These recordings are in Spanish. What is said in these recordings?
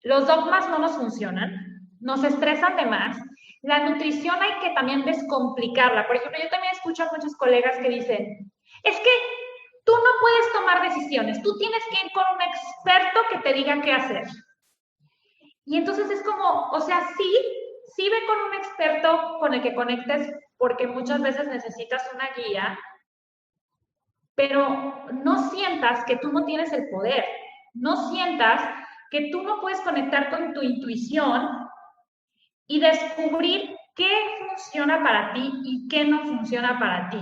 Los dogmas no nos funcionan, nos estresan de más. La nutrición hay que también descomplicarla. Por ejemplo, yo también escucho a muchos colegas que dicen, es que tú no puedes tomar decisiones, tú tienes que ir con un experto que te diga qué hacer. Y entonces es como, o sea, sí ve con un experto con el que conectes, porque muchas veces necesitas una guía, pero no sientas que tú no tienes el poder, no sientas que tú no puedes conectar con tu intuición y descubrir qué funciona para ti y qué no funciona para ti.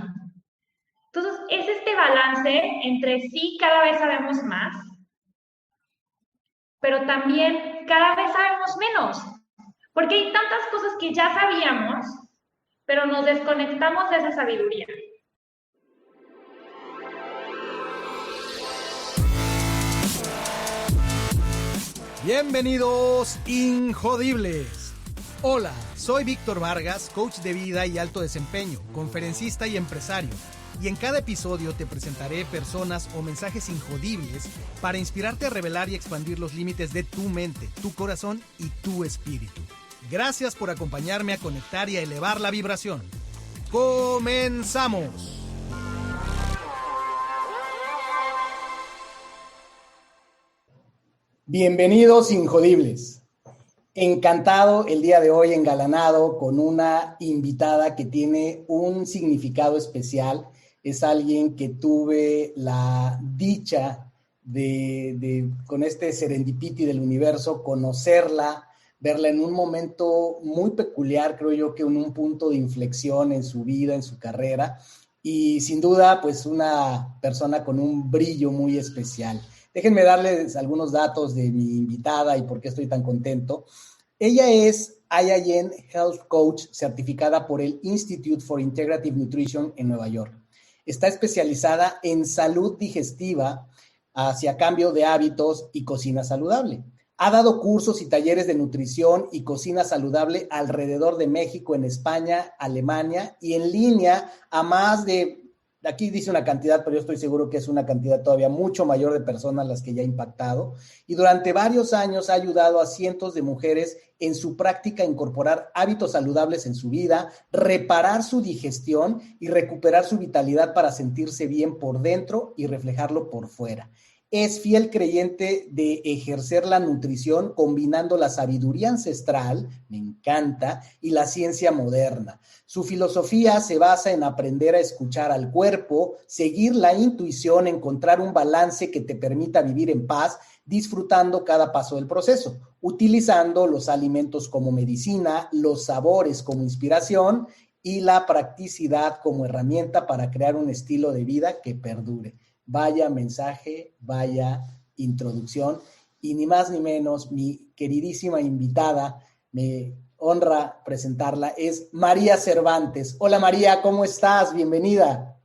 Entonces, es este balance entre sí, cada vez sabemos más, pero también cada vez sabemos menos, porque hay tantas cosas que ya sabíamos, pero nos desconectamos de esa sabiduría. Bienvenidos, Injodibles. Hola, soy Víctor Vargas, coach de vida y alto desempeño, conferencista y empresario. Y en cada episodio te presentaré personas o mensajes injodibles para inspirarte a revelar y expandir los límites de tu mente, tu corazón y tu espíritu. Gracias por acompañarme a conectar y a elevar la vibración. ¡Comenzamos! Bienvenidos, Injodibles. Encantado el día de hoy, engalanado con una invitada que tiene un significado especial. Es alguien que tuve la dicha con este serendipity del universo, conocerla, verla en un momento muy peculiar, creo yo que en un punto de inflexión en su vida, en su carrera, y sin duda, pues una persona con un brillo muy especial. Déjenme darles algunos datos de mi invitada y por qué estoy tan contento. Ella es IIN Health Coach certificada por el Institute for Integrative Nutrition en Nueva York. Está especializada en salud digestiva hacia cambio de hábitos y cocina saludable. Ha dado cursos y talleres de nutrición y cocina saludable alrededor de México, en España, Alemania y en línea a más de, aquí dice una cantidad, pero yo estoy seguro que es una cantidad todavía mucho mayor de personas las que ya ha impactado. Y durante varios años ha ayudado a cientos de mujeres en su práctica a incorporar hábitos saludables en su vida, reparar su digestión y recuperar su vitalidad para sentirse bien por dentro y reflejarlo por fuera. Es fiel creyente de ejercer la nutrición combinando la sabiduría ancestral, me encanta, y la ciencia moderna. Su filosofía se basa en aprender a escuchar al cuerpo, seguir la intuición, encontrar un balance que te permita vivir en paz, disfrutando cada paso del proceso, utilizando los alimentos como medicina, los sabores como inspiración y la practicidad como herramienta para crear un estilo de vida que perdure. Vaya mensaje, vaya introducción, y ni más ni menos, mi queridísima invitada, me honra presentarla, es María Cervantes. Hola María, ¿cómo estás? Bienvenida.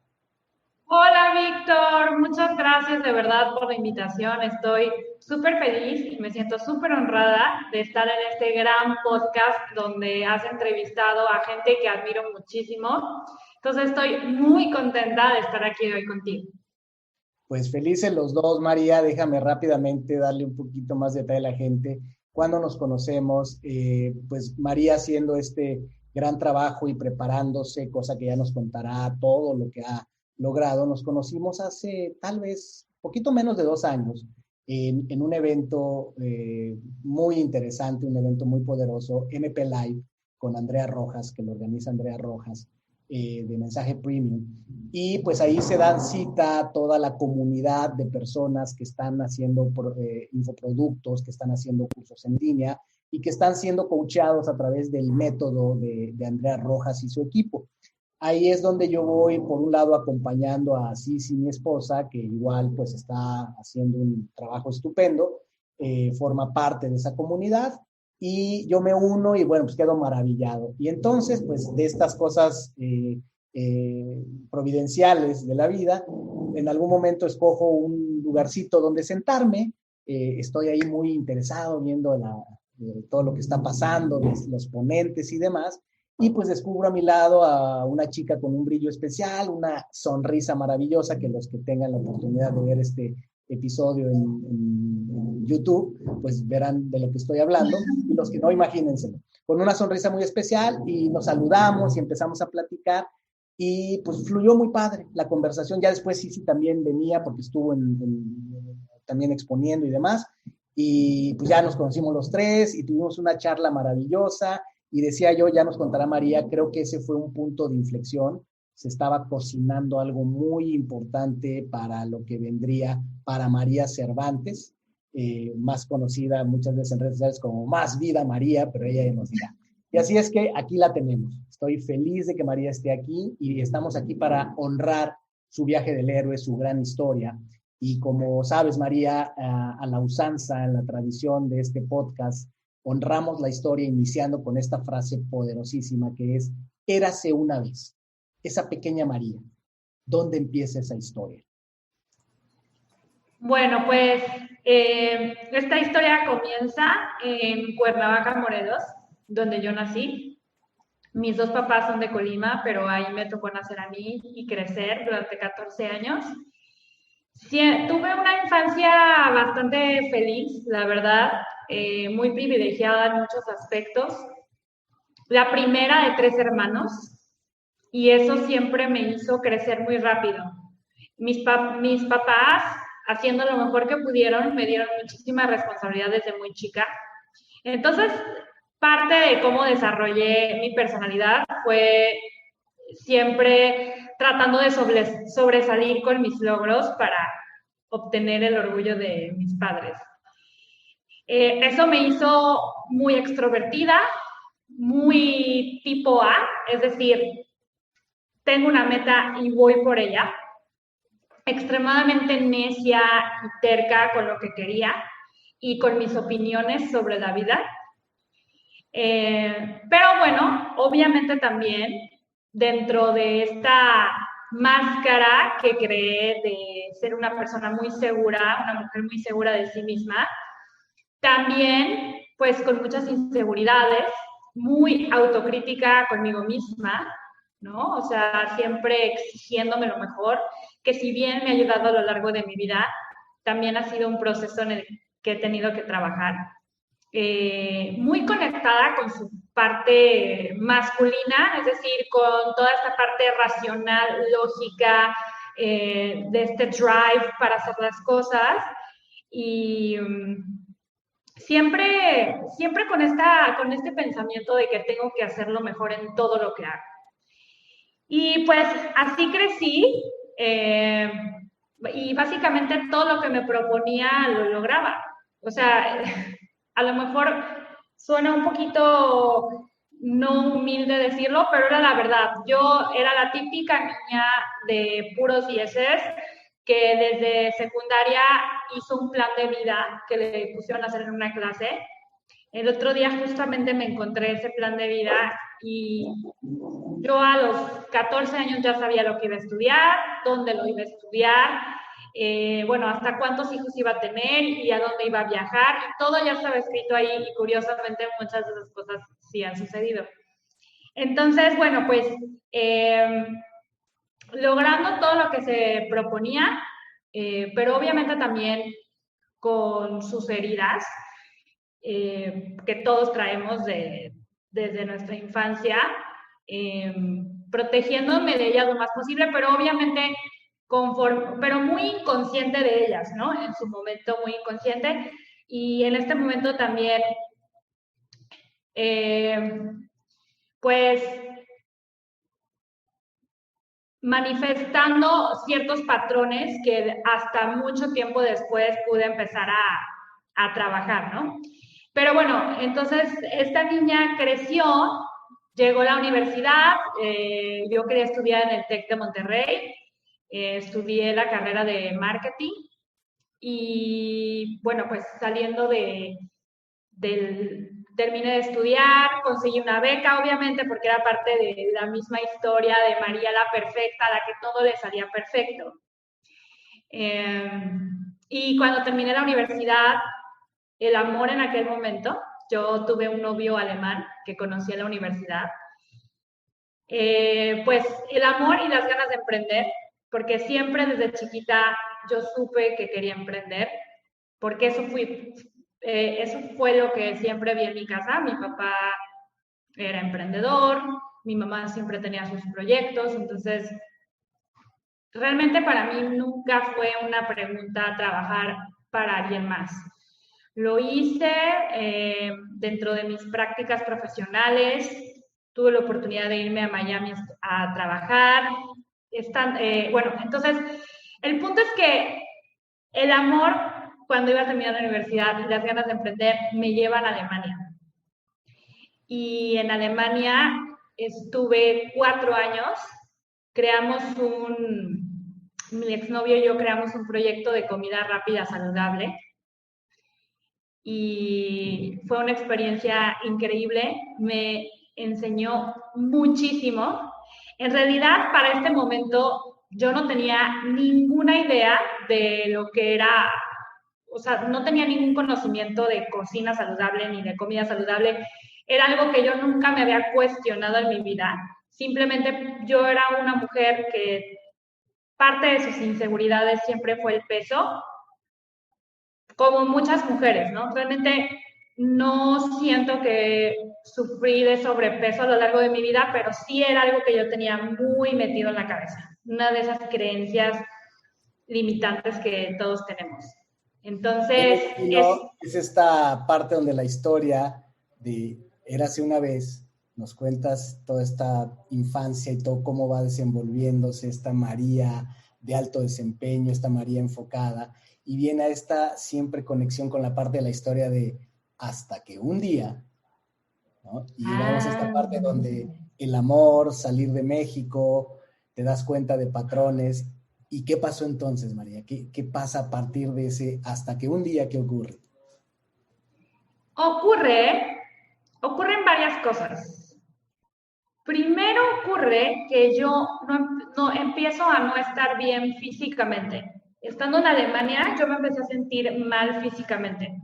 Hola Víctor, muchas gracias de verdad por la invitación. Estoy súper feliz y me siento súper honrada de estar en este gran podcast donde has entrevistado a gente que admiro muchísimo. Entonces estoy muy contenta de estar aquí hoy contigo. Pues felices los dos, María. Déjame rápidamente darle un poquito más de detalle a la gente. Cuando nos conocemos, pues María haciendo este gran trabajo y preparándose, cosa que ya nos contará todo lo que ha logrado. Nos conocimos hace tal vez poquito menos de 2 años en un evento muy interesante, un evento muy poderoso, MP Live, con Andrea Rojas, que lo organiza Andrea Rojas, de Mensaje Premium. Y pues ahí se dan cita toda la comunidad de personas que están haciendo infoproductos, que están haciendo cursos en línea y que están siendo coacheados a través del método de Andrea Rojas y su equipo. Ahí es donde yo voy, por un lado, acompañando a Cici, mi esposa, que igual pues está haciendo un trabajo estupendo, forma parte de esa comunidad, y yo me uno y bueno, pues quedo maravillado. Y entonces, pues de estas cosas providenciales de la vida, en algún momento escojo un lugarcito donde sentarme, estoy ahí muy interesado viendo todo lo que está pasando, los ponentes y demás, y pues descubro a mi lado a una chica con un brillo especial, una sonrisa maravillosa, que los que tengan la oportunidad de ver este episodio en YouTube, pues verán de lo que estoy hablando, y los que no, imagínenselo. Con una sonrisa muy especial, y nos saludamos y empezamos a platicar, y pues fluyó muy padre la conversación. Ya después Sisi también venía porque estuvo también exponiendo y demás, y pues ya nos conocimos los tres y tuvimos una charla maravillosa, y decía yo, ya nos contará María, creo que ese fue un punto de inflexión. Se estaba cocinando algo muy importante para lo que vendría para María Cervantes, más conocida muchas veces en redes sociales como Más Vida María, pero ella ya nos dirá. Y así es que aquí la tenemos. Estoy feliz de que María esté aquí, y estamos aquí para honrar su viaje del héroe, su gran historia. Y como sabes, María, a la usanza, en la tradición de este podcast, honramos la historia iniciando con esta frase poderosísima que es: érase una vez. Esa pequeña María, ¿dónde empieza esa historia? Bueno, pues esta historia comienza en Cuernavaca, Morelos, donde yo nací. Mis dos papás son de Colima, pero ahí me tocó nacer a mí y crecer durante 14 años. Sí, tuve una infancia bastante feliz, la verdad, muy privilegiada en muchos aspectos. La primera de 3 hermanos, y eso siempre me hizo crecer muy rápido. Mis papás, haciendo lo mejor que pudieron, me dieron muchísima responsabilidad desde muy chica. Entonces, parte de cómo desarrollé mi personalidad fue siempre tratando de sobresalir con mis logros para obtener el orgullo de mis padres. Eso me hizo muy extrovertida, muy tipo A, es decir, tengo una meta y voy por ella, extremadamente necia y terca con lo que quería y con mis opiniones sobre la vida. Pero bueno, obviamente también dentro de esta máscara que creé de ser una persona muy segura, una mujer muy segura de sí misma, también pues con muchas inseguridades, muy autocrítica conmigo misma, ¿no? O sea, siempre exigiéndome lo mejor, que si bien me ha ayudado a lo largo de mi vida, también ha sido un proceso en el que he tenido que trabajar. Muy conectada con su parte masculina, es decir, con toda esta parte racional, lógica, de este drive para hacer las cosas, y siempre con este pensamiento de que tengo que hacerlo mejor en todo lo que hago. Y pues así crecí, y básicamente todo lo que me proponía lo lograba. O sea, a lo mejor suena un poquito no humilde decirlo, pero era la verdad. Yo era la típica niña de puros dieces que desde secundaria hizo un plan de vida que le pusieron a hacer en una clase. El otro día justamente me encontré ese plan de vida, y yo a los 14 años ya sabía lo que iba a estudiar, dónde lo iba a estudiar, bueno, hasta cuántos hijos iba a tener y a dónde iba a viajar, y todo ya estaba escrito ahí, y curiosamente muchas de esas cosas sí han sucedido. Entonces, bueno, pues logrando todo lo que se proponía, pero obviamente también con sus heridas, que todos traemos desde nuestra infancia, protegiéndome de ellas lo más posible, pero obviamente pero muy inconsciente de ellas, ¿no? En su momento muy inconsciente, y en este momento también, pues manifestando ciertos patrones que hasta mucho tiempo después pude empezar a trabajar, ¿no? Pero bueno, entonces esta niña creció, llegó a la universidad, yo quería estudiar en el TEC de Monterrey, estudié la carrera de marketing, y bueno, pues saliendo terminé de estudiar, conseguí una beca, obviamente, porque era parte de la misma historia de María la perfecta, a la que todo le salía perfecto. Y cuando terminé la universidad, el amor en aquel momento, yo tuve un novio alemán que conocí en la universidad, pues el amor y las ganas de emprender, porque siempre desde chiquita yo supe que quería emprender, porque eso fue lo que siempre vi en mi casa. Mi papá era emprendedor, mi mamá siempre tenía sus proyectos, entonces realmente para mí nunca fue una pregunta trabajar para alguien más. Lo hice dentro de mis prácticas profesionales, tuve la oportunidad de irme a Miami a trabajar. Bueno, entonces, el punto es que el amor, cuando iba a terminar la universidad y las ganas de emprender, me llevan a Alemania. Y en Alemania estuve 4 años, mi exnovio y yo creamos un proyecto de comida rápida saludable y fue una experiencia increíble, me enseñó muchísimo. En realidad, para este momento, yo no tenía ninguna idea de lo que era, o sea, no tenía ningún conocimiento de cocina saludable ni de comida saludable. Era algo que yo nunca me había cuestionado en mi vida. Simplemente yo era una mujer que parte de sus inseguridades siempre fue el peso, como muchas mujeres, ¿no? Realmente no siento que sufrí de sobrepeso a lo largo de mi vida, pero sí era algo que yo tenía muy metido en la cabeza. Una de esas creencias limitantes que todos tenemos. Entonces, es esta parte donde la historia de Érase una vez, nos cuentas toda esta infancia y todo cómo va desenvolviéndose esta María de alto desempeño, esta María enfocada, y viene a esta siempre conexión con la parte de la historia de hasta que un día, ¿no? Y llegamos a esta parte donde el amor, salir de México, te das cuenta de patrones. ¿Y qué pasó entonces, María? ¿Qué pasa a partir de ese hasta que un día qué ocurre? Ocurren varias cosas. Primero ocurre que yo no empiezo a no estar bien físicamente. Estando en Alemania, yo me empecé a sentir mal físicamente.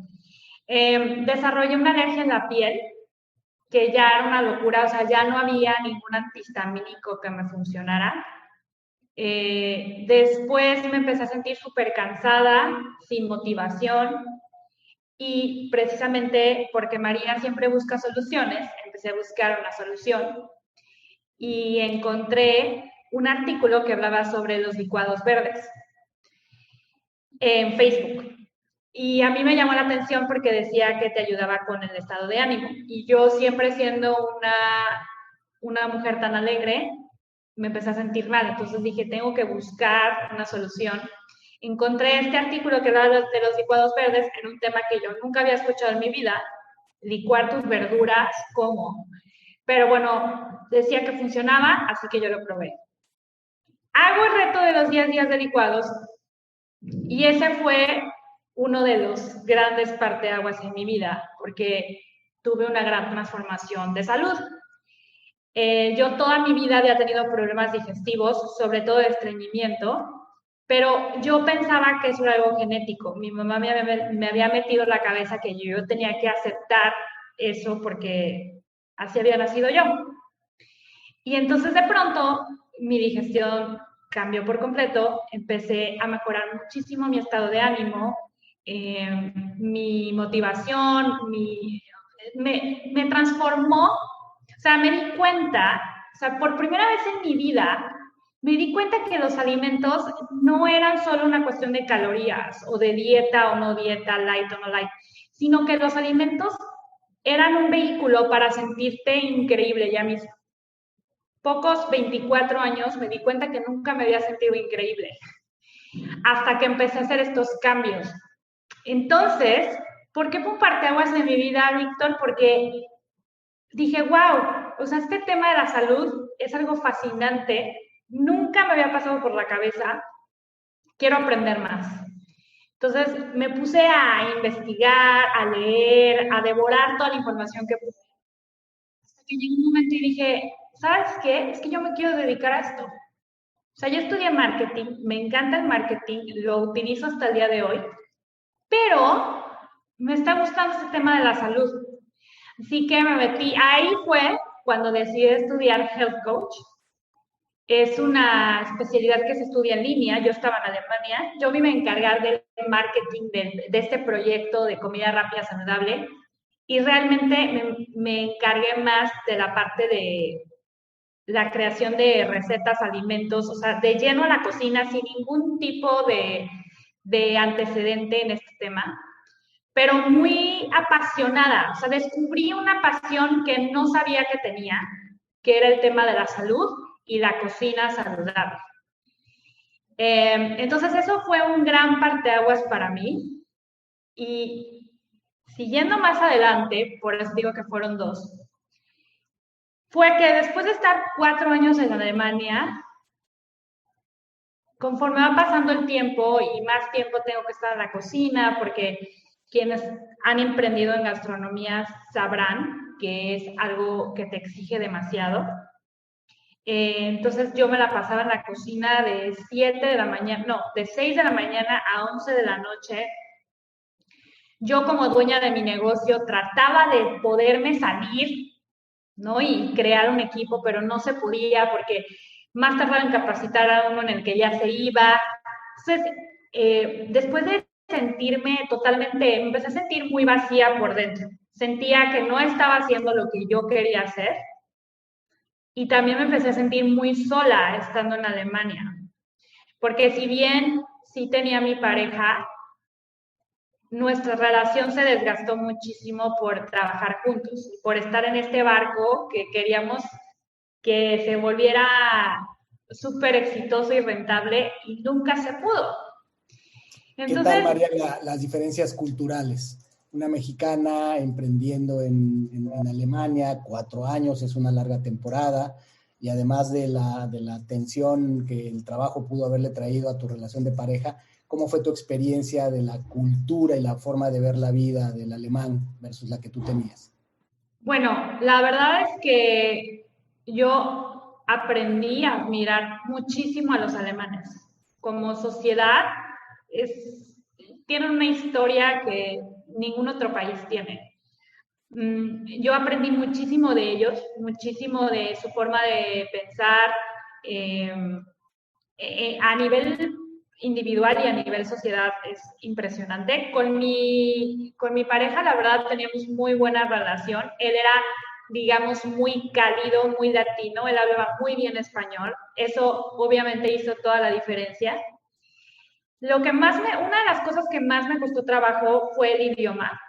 Desarrollé una alergia en la piel, que ya era una locura, o sea, ya no había ningún antihistamínico que me funcionara. Después me empecé a sentir súper cansada, sin motivación, y precisamente porque María siempre busca soluciones, empecé a buscar una solución y encontré un artículo que hablaba sobre los licuados verdes en Facebook. Y a mí me llamó la atención porque decía que te ayudaba con el estado de ánimo. Y yo siempre siendo una mujer tan alegre, me empecé a sentir mal. Entonces dije, tengo que buscar una solución. Encontré este artículo que hablaba de los licuados verdes en un tema que yo nunca había escuchado en mi vida, licuar tus verduras, ¿cómo? Pero bueno, decía que funcionaba, así que yo lo probé. Hago el reto de los 10 días de licuados y ese fue uno de los grandes parteaguas en mi vida, porque tuve una gran transformación de salud. Yo toda mi vida había tenido problemas digestivos, sobre todo de estreñimiento, pero yo pensaba que eso era algo genético. Mi mamá me había metido en la cabeza que yo tenía que aceptar eso porque así había nacido yo. Y entonces de pronto mi digestión cambió por completo, empecé a mejorar muchísimo mi estado de ánimo, mi motivación, me transformó, o sea, me di cuenta, o sea, por primera vez en mi vida, me di cuenta que los alimentos no eran solo una cuestión de calorías o de dieta o no dieta, light o no light, sino que los alimentos eran un vehículo para sentirte increíble. Ya mis pocos 24 años me di cuenta que nunca me había sentido increíble hasta que empecé a hacer estos cambios. Entonces, ¿por qué fue un parteaguas en mi vida, Víctor? Porque dije, wow, o sea, este tema de la salud es algo fascinante. Nunca me había pasado por la cabeza. Quiero aprender más. Entonces, me puse a investigar, a leer, a devorar toda la información que pude. Hasta que llegó un momento y dije, ¿sabes qué? Es que yo me quiero dedicar a esto. O sea, yo estudié marketing, me encanta el marketing, lo utilizo hasta el día de hoy, pero me está gustando este tema de la salud. Así que me metí, ahí fue cuando decidí estudiar Health Coach. Es una especialidad que se estudia en línea. Yo estaba en Alemania. Yo me iba a encargar del marketing de este proyecto de comida rápida saludable y realmente me encargué más de la parte de la creación de recetas, alimentos, o sea, de lleno a la cocina sin ningún tipo de antecedente en este tema, pero muy apasionada. O sea, descubrí una pasión que no sabía que tenía, que era el tema de la salud y la cocina saludable. Entonces eso fue un gran parteaguas para mí y siguiendo más adelante, por eso digo que fueron 2, fue que después de estar 4 años en Alemania, conforme va pasando el tiempo y más tiempo tengo que estar en la cocina, porque quienes han emprendido en gastronomía sabrán que es algo que te exige demasiado. Entonces yo me la pasaba en la cocina de 7 de la mañana, no, de 6 de la mañana a 11 de la noche. Yo como dueña de mi negocio trataba de poderme salir, ¿no? Y crear un equipo, pero no se podía porque más tardaba en capacitar a uno en el que ya se iba. Entonces, después de sentirme totalmente, me empecé a sentir muy vacía por dentro. Sentía que no estaba haciendo lo que yo quería hacer. Y también me empecé a sentir muy sola estando en Alemania, porque si bien sí tenía mi pareja, nuestra relación se desgastó muchísimo por trabajar juntos, por estar en este barco que queríamos que se volviera súper exitoso y rentable y nunca se pudo. Entonces, ¿qué tal, María, las diferencias culturales? Una mexicana emprendiendo en Alemania, 4 años, es una larga temporada, y además de la tensión que el trabajo pudo haberle traído a tu relación de pareja, ¿cómo fue tu experiencia de la cultura y la forma de ver la vida del alemán versus la que tú tenías? Bueno, la verdad es que yo aprendí a admirar muchísimo a los alemanes. Como sociedad, tienen una historia que ningún otro país tiene. Yo aprendí muchísimo de ellos, muchísimo de su forma de pensar a nivel individual y a nivel sociedad es impresionante. Con mi pareja, la verdad, teníamos muy buena relación. Él era, digamos, muy cálido, muy latino, él hablaba muy bien español. Eso obviamente hizo toda la diferencia. Una de las cosas que más me costó trabajo fue el idioma.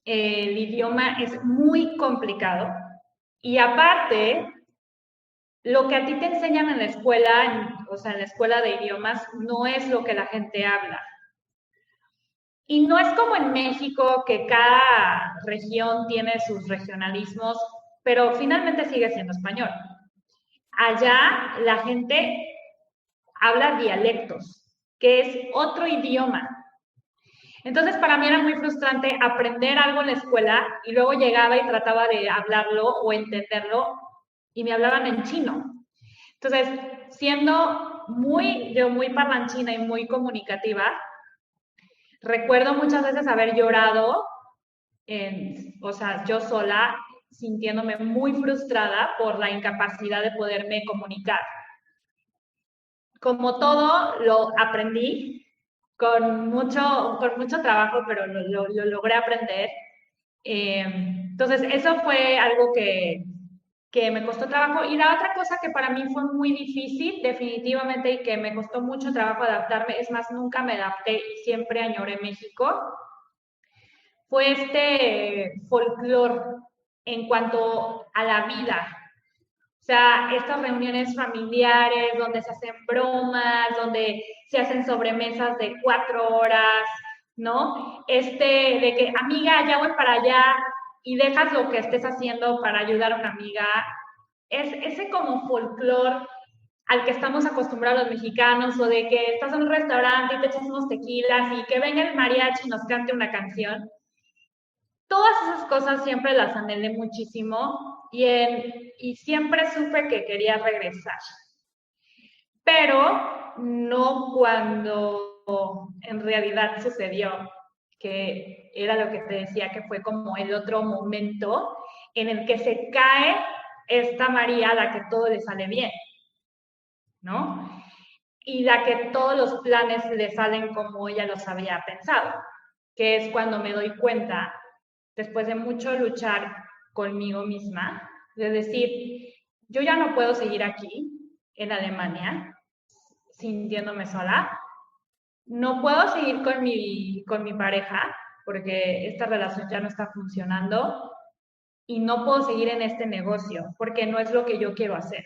El idioma es muy complicado y aparte, lo que a ti te enseñan en la escuela, o sea, en la escuela de idiomas, no es lo que la gente habla. Y no es como en México, que cada región tiene sus regionalismos, pero finalmente sigue siendo español. Allá la gente habla dialectos, que es otro idioma. Entonces, para mí era muy frustrante aprender algo en la escuela y luego llegaba y trataba de hablarlo o entenderlo y me hablaban en chino. Entonces, siendo yo muy parlanchina y muy comunicativa, recuerdo muchas veces haber llorado, o sea, yo sola, sintiéndome muy frustrada por la incapacidad de poderme comunicar. Como todo, lo aprendí con mucho trabajo, pero lo logré aprender. Entonces, eso fue algo que me costó trabajo. Y la otra cosa que para mí fue muy difícil, definitivamente, y que me costó mucho trabajo adaptarme, es más, nunca me adapté y siempre añoré México, fue este folclore en cuanto a la vida. O sea, estas reuniones familiares donde se hacen bromas, donde se hacen sobremesas de 4 horas, ¿no? De que, amiga, ya voy para allá y dejas lo que estés haciendo para ayudar a una amiga. Es ese como folclore al que estamos acostumbrados los mexicanos, o de que estás en un restaurante y te echas unos tequilas y que venga el mariachi y nos cante una canción. Todas esas cosas siempre las anhelé muchísimo y siempre supe que quería regresar. Pero no cuando en realidad sucedió, que era lo que te decía, que fue como el otro momento en el que se cae esta María a la que todo le sale bien. ¿no? Y la que todos los planes le salen como ella los había pensado, que es cuando me doy cuenta, después de mucho luchar conmigo misma, de decir, yo ya no puedo seguir aquí, en Alemania, sintiéndome sola, no puedo seguir con mi pareja, porque esta relación ya no está funcionando, y no puedo seguir en este negocio, porque no es lo que yo quiero hacer.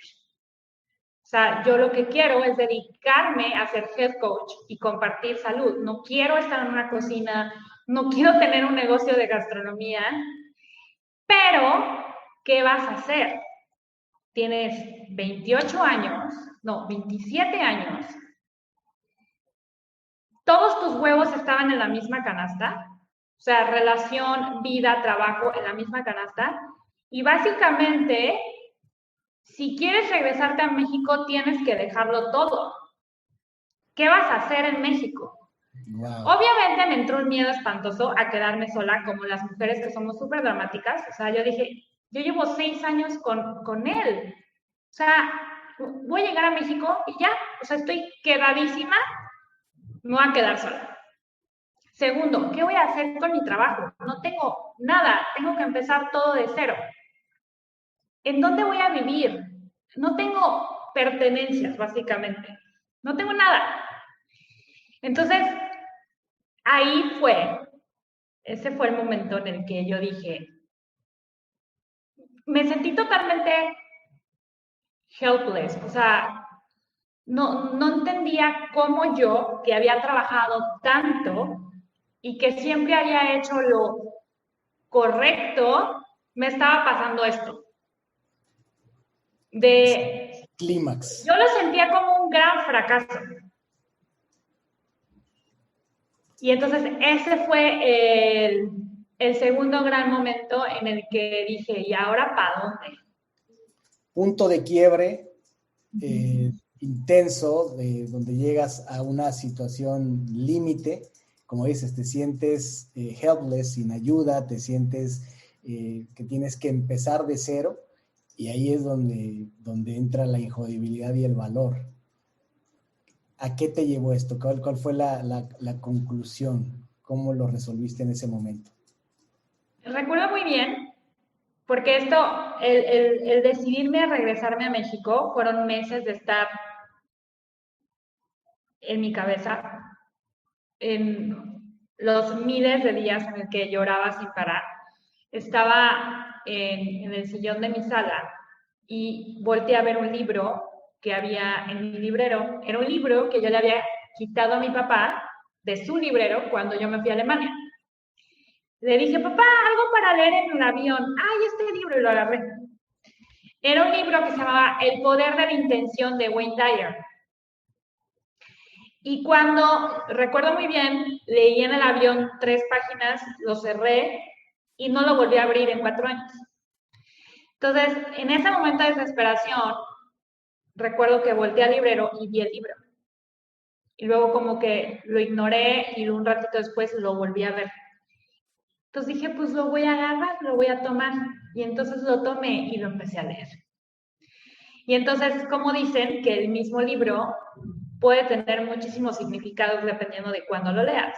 O sea, yo lo que quiero es dedicarme a ser health coach y compartir salud. No quiero estar en una cocina, no quiero tener un negocio de gastronomía, pero ¿qué vas a hacer? Tienes 28 años, no, 27 años, todos tus huevos estaban en la misma canasta, o sea, relación, vida, trabajo en la misma canasta, y básicamente, si quieres regresarte a México, tienes que dejarlo todo. ¿Qué vas a hacer en México? Wow. Obviamente me entró un miedo espantoso a quedarme sola, como las mujeres que somos súper dramáticas. O sea, yo dije, yo llevo 6 años con él. O sea, voy a llegar a México y ya, o sea, estoy quedadísima, me voy a quedar sola. Segundo, ¿qué voy a hacer con mi trabajo? No tengo nada, tengo que empezar todo de cero. ¿En dónde voy a vivir? No tengo pertenencias, básicamente. No tengo nada. Entonces, ese fue el momento en el que yo dije, me sentí totalmente helpless, o sea, no entendía cómo yo, que había trabajado tanto y que siempre había hecho lo correcto, me estaba pasando esto. Clímax. Yo lo sentía como un gran fracaso. Y entonces ese fue el segundo gran momento en el que dije, ¿y ahora para dónde? Punto de quiebre intenso, donde llegas a una situación límite, como dices, te sientes helpless, sin ayuda, te sientes que tienes que empezar de cero, y ahí es donde entra la injodibilidad y el valor. ¿A qué te llevó esto? ¿Cuál fue la conclusión? ¿Cómo lo resolviste en ese momento? Recuerdo muy bien, porque el decidirme a regresarme a México, fueron meses de estar en mi cabeza, en los miles de días en el que lloraba sin parar. Estaba en el sillón de mi sala y volteé a ver un libro que había en mi librero. Era un libro que yo le había quitado a mi papá de su librero cuando yo me fui a Alemania. Le dije, papá, algo para leer en un avión. ¡Ay, este libro! Y lo agarré. Era un libro que se llamaba El poder de la intención, de Wayne Dyer. Y cuando, recuerdo muy bien, leí en el avión 3 páginas, lo cerré y no lo volví a abrir en 4 años. Entonces, en ese momento de desesperación, recuerdo que volteé al librero y vi el libro. Y luego como que lo ignoré y un ratito después lo volví a ver. Entonces dije, pues lo voy a agarrar, lo voy a tomar. Y entonces lo tomé y lo empecé a leer. Y entonces, como dicen, que el mismo libro puede tener muchísimos significados dependiendo de cuándo lo leas.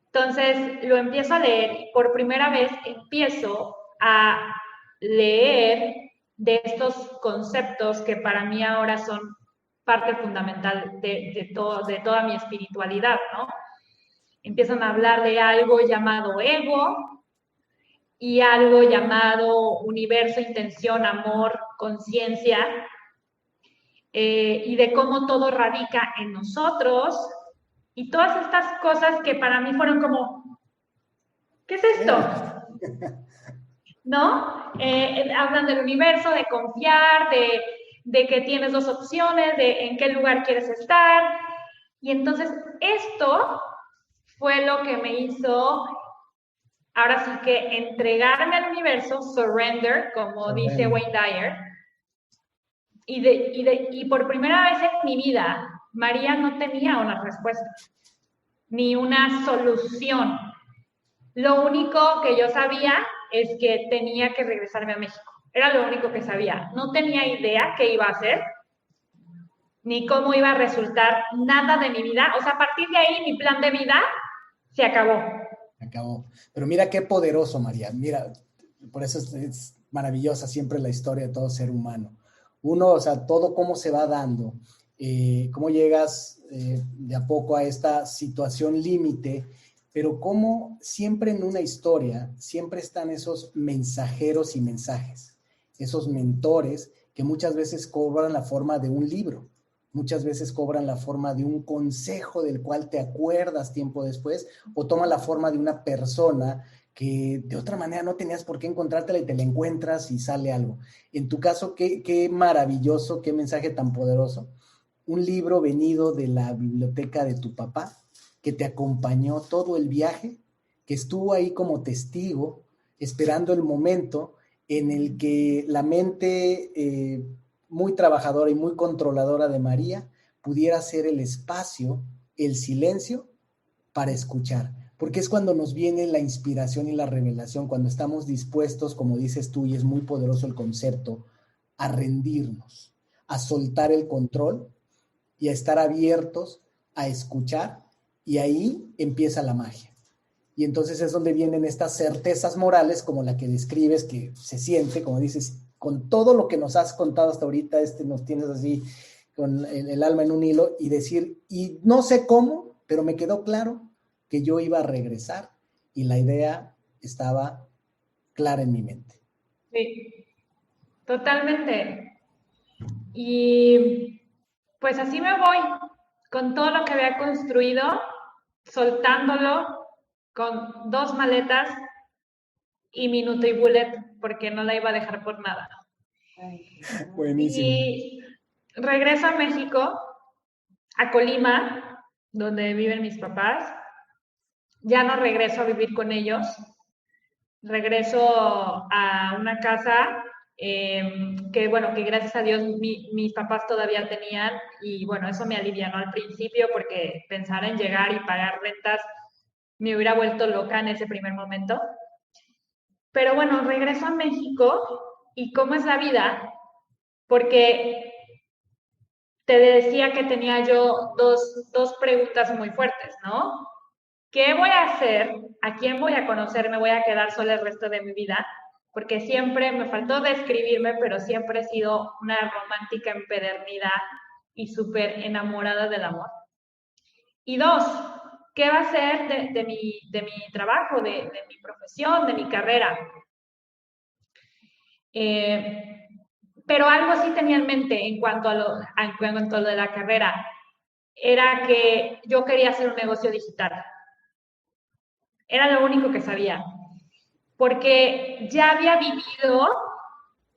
Entonces, lo empiezo a leer y por primera vez empiezo a leer de estos conceptos que para mí ahora son parte fundamental de toda mi espiritualidad, ¿no? Empiezan a hablar de algo llamado ego y algo llamado universo, intención, amor, conciencia, y de cómo todo radica en nosotros, y todas estas cosas que para mí fueron como, ¿qué es esto? ¿No? Hablan del universo, de confiar, de que tienes 2 opciones, de en qué lugar quieres estar. Y entonces esto fue lo que me hizo, ahora sí que entregarme al universo, surrender, como dice Wayne Dyer. Y por primera vez en mi vida, María no tenía una respuesta, ni una solución. Lo único que yo sabía es que tenía que regresarme a México. Era lo único que sabía. No tenía idea qué iba a hacer. ni cómo iba a resultar nada de mi vida. O sea, a partir de ahí mi plan de vida se acabó. Acabó. Pero mira qué poderoso, María. Mira, por eso es maravillosa siempre la historia de todo ser humano. Uno, o sea, todo cómo se va dando, cómo llegas de a poco a esta situación límite, pero cómo siempre en una historia, siempre están esos mensajeros y mensajes, esos mentores que muchas veces cobran la forma de un libro, muchas veces cobran la forma de un consejo del cual te acuerdas tiempo después, o toman la forma de una persona que de otra manera no tenías por qué encontrártela y te la encuentras y sale algo. En tu caso, qué maravilloso, qué mensaje tan poderoso. Un libro venido de la biblioteca de tu papá, que te acompañó todo el viaje, que estuvo ahí como testigo, esperando el momento en el que la mente muy trabajadora y muy controladora de María pudiera ser el espacio, el silencio para escuchar. Porque es cuando nos viene la inspiración y la revelación, cuando estamos dispuestos, como dices tú, y es muy poderoso el concepto, a rendirnos, a soltar el control y a estar abiertos a escuchar, y ahí empieza la magia. Y entonces es donde vienen estas certezas morales como la que describes, que se siente, como dices, con todo lo que nos has contado hasta ahorita, nos tienes así con el alma en un hilo, y decir, y no sé cómo, pero me quedó claro que yo iba a regresar y la idea estaba clara en mi mente. Sí, totalmente. Y pues así me voy, con todo lo que había construido, soltándolo, con 2 maletas y mi NutriBullet, porque no la iba a dejar por nada. Buenísimo. Y regreso a México, a Colima, donde viven mis papás. Ya no regreso a vivir con ellos. Regreso a una casa que, bueno, que gracias a Dios mis papás todavía tenían, y bueno, eso me alivianó al principio porque pensar en llegar y pagar rentas me hubiera vuelto loca en ese primer momento. Pero bueno, regreso a México y cómo es la vida, porque te decía que tenía yo dos preguntas muy fuertes, ¿no? ¿Qué voy a hacer? ¿A quién voy a conocer? ¿Me voy a quedar sola el resto de mi vida? Porque siempre me faltó describirme, pero siempre he sido una romántica empedernida y súper enamorada del amor. Y 2, ¿qué va a ser de mi trabajo, de mi profesión, de mi carrera? Pero algo sí tenía en mente en cuanto a lo de la carrera, era que yo quería hacer un negocio digital. Era lo único que sabía, porque ya había vivido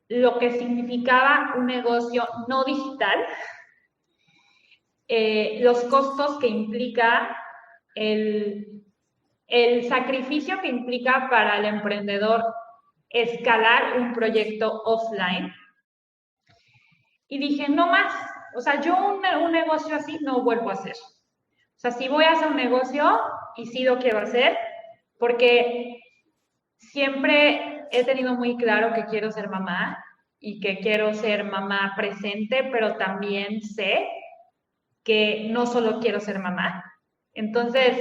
lo que significaba un negocio no digital, los costos que implica, el sacrificio que implica para el emprendedor escalar un proyecto offline. Y dije, no más, o sea, yo un negocio así no vuelvo a hacer. O sea, si voy a hacer un negocio, y sí lo quiero hacer, porque siempre he tenido muy claro que quiero ser mamá y que quiero ser mamá presente, pero también sé que no solo quiero ser mamá. Entonces,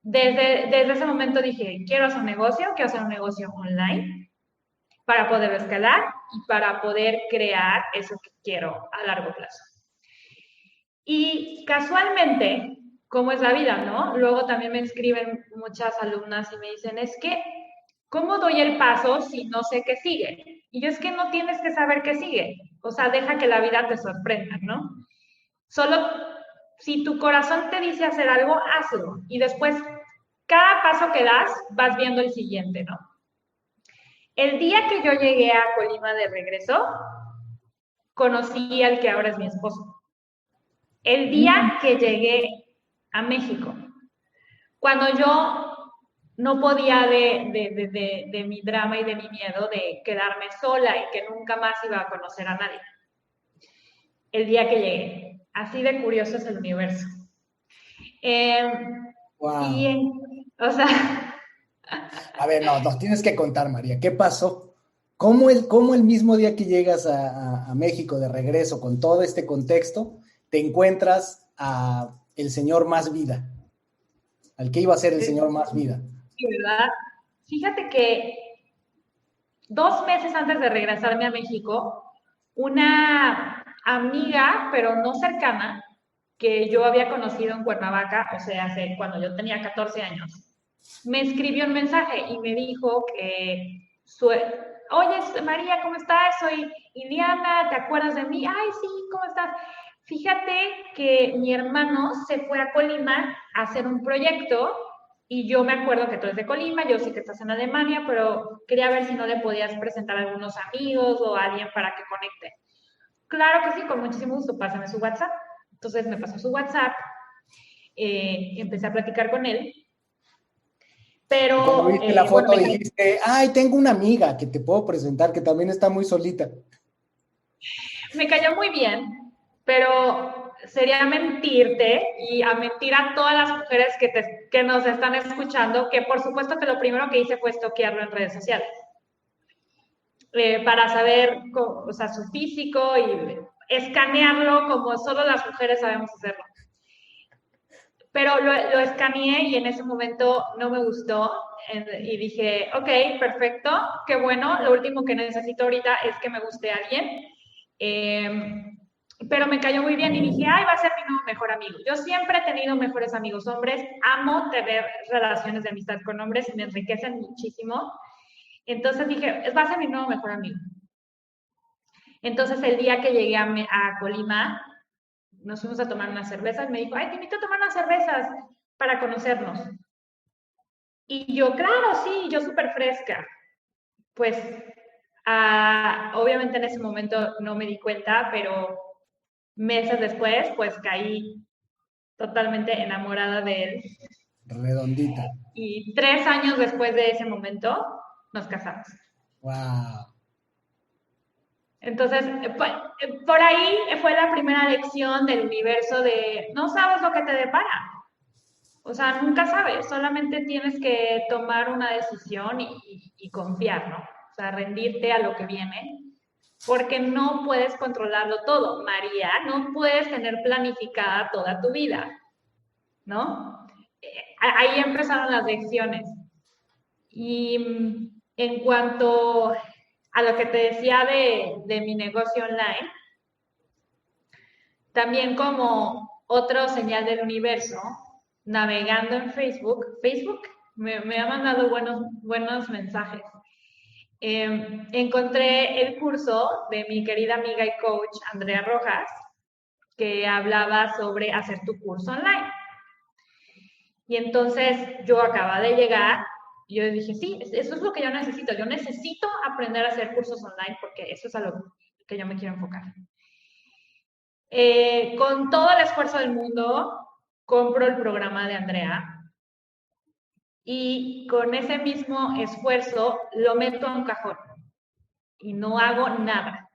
desde ese momento dije, quiero hacer un negocio online para poder escalar y para poder crear eso que quiero a largo plazo. Y casualmente, ¿cómo es la vida, no? Luego también me escriben muchas alumnas y me dicen, es que, ¿cómo doy el paso si no sé qué sigue? Y yo, es que no tienes que saber qué sigue. O sea, deja que la vida te sorprenda, ¿no? Solo si tu corazón te dice hacer algo, hazlo. Y después, cada paso que das, vas viendo el siguiente, ¿no? El día que yo llegué a Colima de regreso, conocí al que ahora es mi esposo. El día que llegué a México, cuando yo no podía de mi drama y de mi miedo de quedarme sola y que nunca más iba a conocer a nadie. El día que llegué. Así de curioso es el universo. Wow. O sea... A ver, no, nos tienes que contar, María, ¿qué pasó? cómo el mismo día que llegas a México de regreso con todo este contexto, te encuentras a el señor Más Vida, al que iba a ser el señor Más Vida? Sí, ¿verdad? Fíjate que 2 meses antes de regresarme a México, una amiga, pero no cercana, que yo había conocido en Cuernavaca, o sea, cuando yo tenía 14 años, me escribió un mensaje y me dijo que, oye, María, ¿cómo estás? Soy Iliana, ¿te acuerdas de mí? Ay, sí, ¿cómo estás? Fíjate que mi hermano se fue a Colima a hacer un proyecto y yo me acuerdo que tú eres de Colima, yo sé que estás en Alemania, pero quería ver si no le podías presentar a algunos amigos o a alguien para que conecte. Claro que sí, con muchísimo gusto, pásame su WhatsApp. Entonces me pasó su WhatsApp, empecé a platicar con él, Y cuando pero viste la bueno, foto dijiste, ay, tengo una amiga que te puedo presentar que también está muy solita. me cayó muy bien, pero sería mentirte y a mentir a todas las mujeres que nos están escuchando, que por supuesto que lo primero que hice fue estoquearlo en redes sociales, para saber, o sea, su físico y escanearlo como solo las mujeres sabemos hacerlo. Pero lo escaneé y en ese momento no me gustó y dije, ok, perfecto, qué bueno, lo último que necesito ahorita es que me guste alguien. Pero me cayó muy bien y dije, ay, va a ser mi nuevo mejor amigo. Yo siempre he tenido mejores amigos hombres, amo tener relaciones de amistad con hombres, me enriquecen muchísimo. Entonces dije, va a ser mi nuevo mejor amigo. Entonces el día que llegué a Colima, nos fuimos a tomar unas cervezas, me dijo, ay, te invito a tomar unas cervezas para conocernos. Y yo, claro, sí, yo súper fresca. Pues, obviamente en ese momento no me di cuenta, pero meses después, pues caí totalmente enamorada de él. Redondita. Y 3 años después de ese momento, nos casamos. Wow. Entonces, por ahí fue la primera lección del universo de no sabes lo que te depara. O sea, nunca sabes, solamente tienes que tomar una decisión y confiar, ¿no? O sea, rendirte a lo que viene, porque no puedes controlarlo todo. María, no puedes tener planificada toda tu vida, ¿no? Ahí empezaron las lecciones. Y en cuanto a lo que te decía de mi negocio online, también como otro señal del universo, navegando en Facebook me ha mandado buenos mensajes. Encontré el curso de mi querida amiga y coach Andrea Rojas, que hablaba sobre hacer tu curso online. Y entonces yo acababa de llegar y yo dije, sí, eso es lo que yo necesito. Yo necesito aprender a hacer cursos online porque eso es a lo que yo me quiero enfocar. Con todo el esfuerzo del mundo, compro el programa de Andrea y con ese mismo esfuerzo lo meto a un cajón y no hago nada,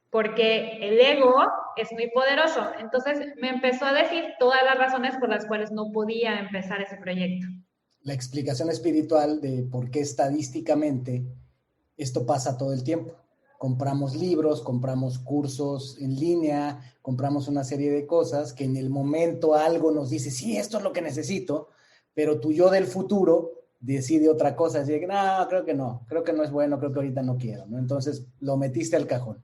porque el ego es muy poderoso. Entonces me empezó a decir todas las razones por las cuales no podía empezar ese proyecto. La explicación espiritual de por qué estadísticamente esto pasa todo el tiempo. Compramos libros, compramos cursos en línea, compramos una serie de cosas que en el momento algo nos dice, sí, esto es lo que necesito, pero tu yo del futuro decide otra cosa, decide que no, creo que no es bueno, creo que ahorita no quiero, ¿no? Entonces lo metiste al cajón.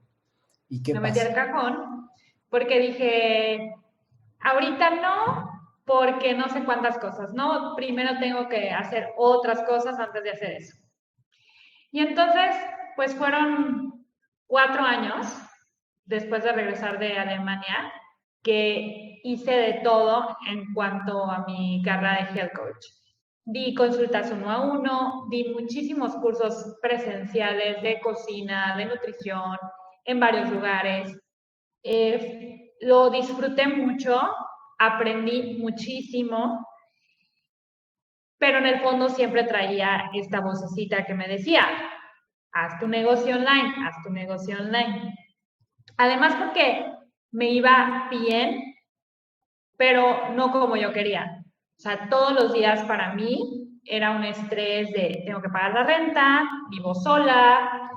¿Y qué Lo pasa? metí al cajón porque dije, ahorita no, porque no sé cuántas cosas, ¿no? Primero tengo que hacer otras cosas antes de hacer eso. Y entonces, pues fueron 4 años después de regresar de Alemania que hice de todo en cuanto a mi carrera de health coach. Di consultas 1 a 1, di muchísimos cursos presenciales de cocina, de nutrición, en varios lugares. Lo disfruté mucho, aprendí muchísimo, pero en el fondo siempre traía esta vocecita que me decía, haz tu negocio online, haz tu negocio online. Además porque me iba bien, pero no como yo quería. O sea, todos los días para mí era un estrés de tengo que pagar la renta, vivo sola,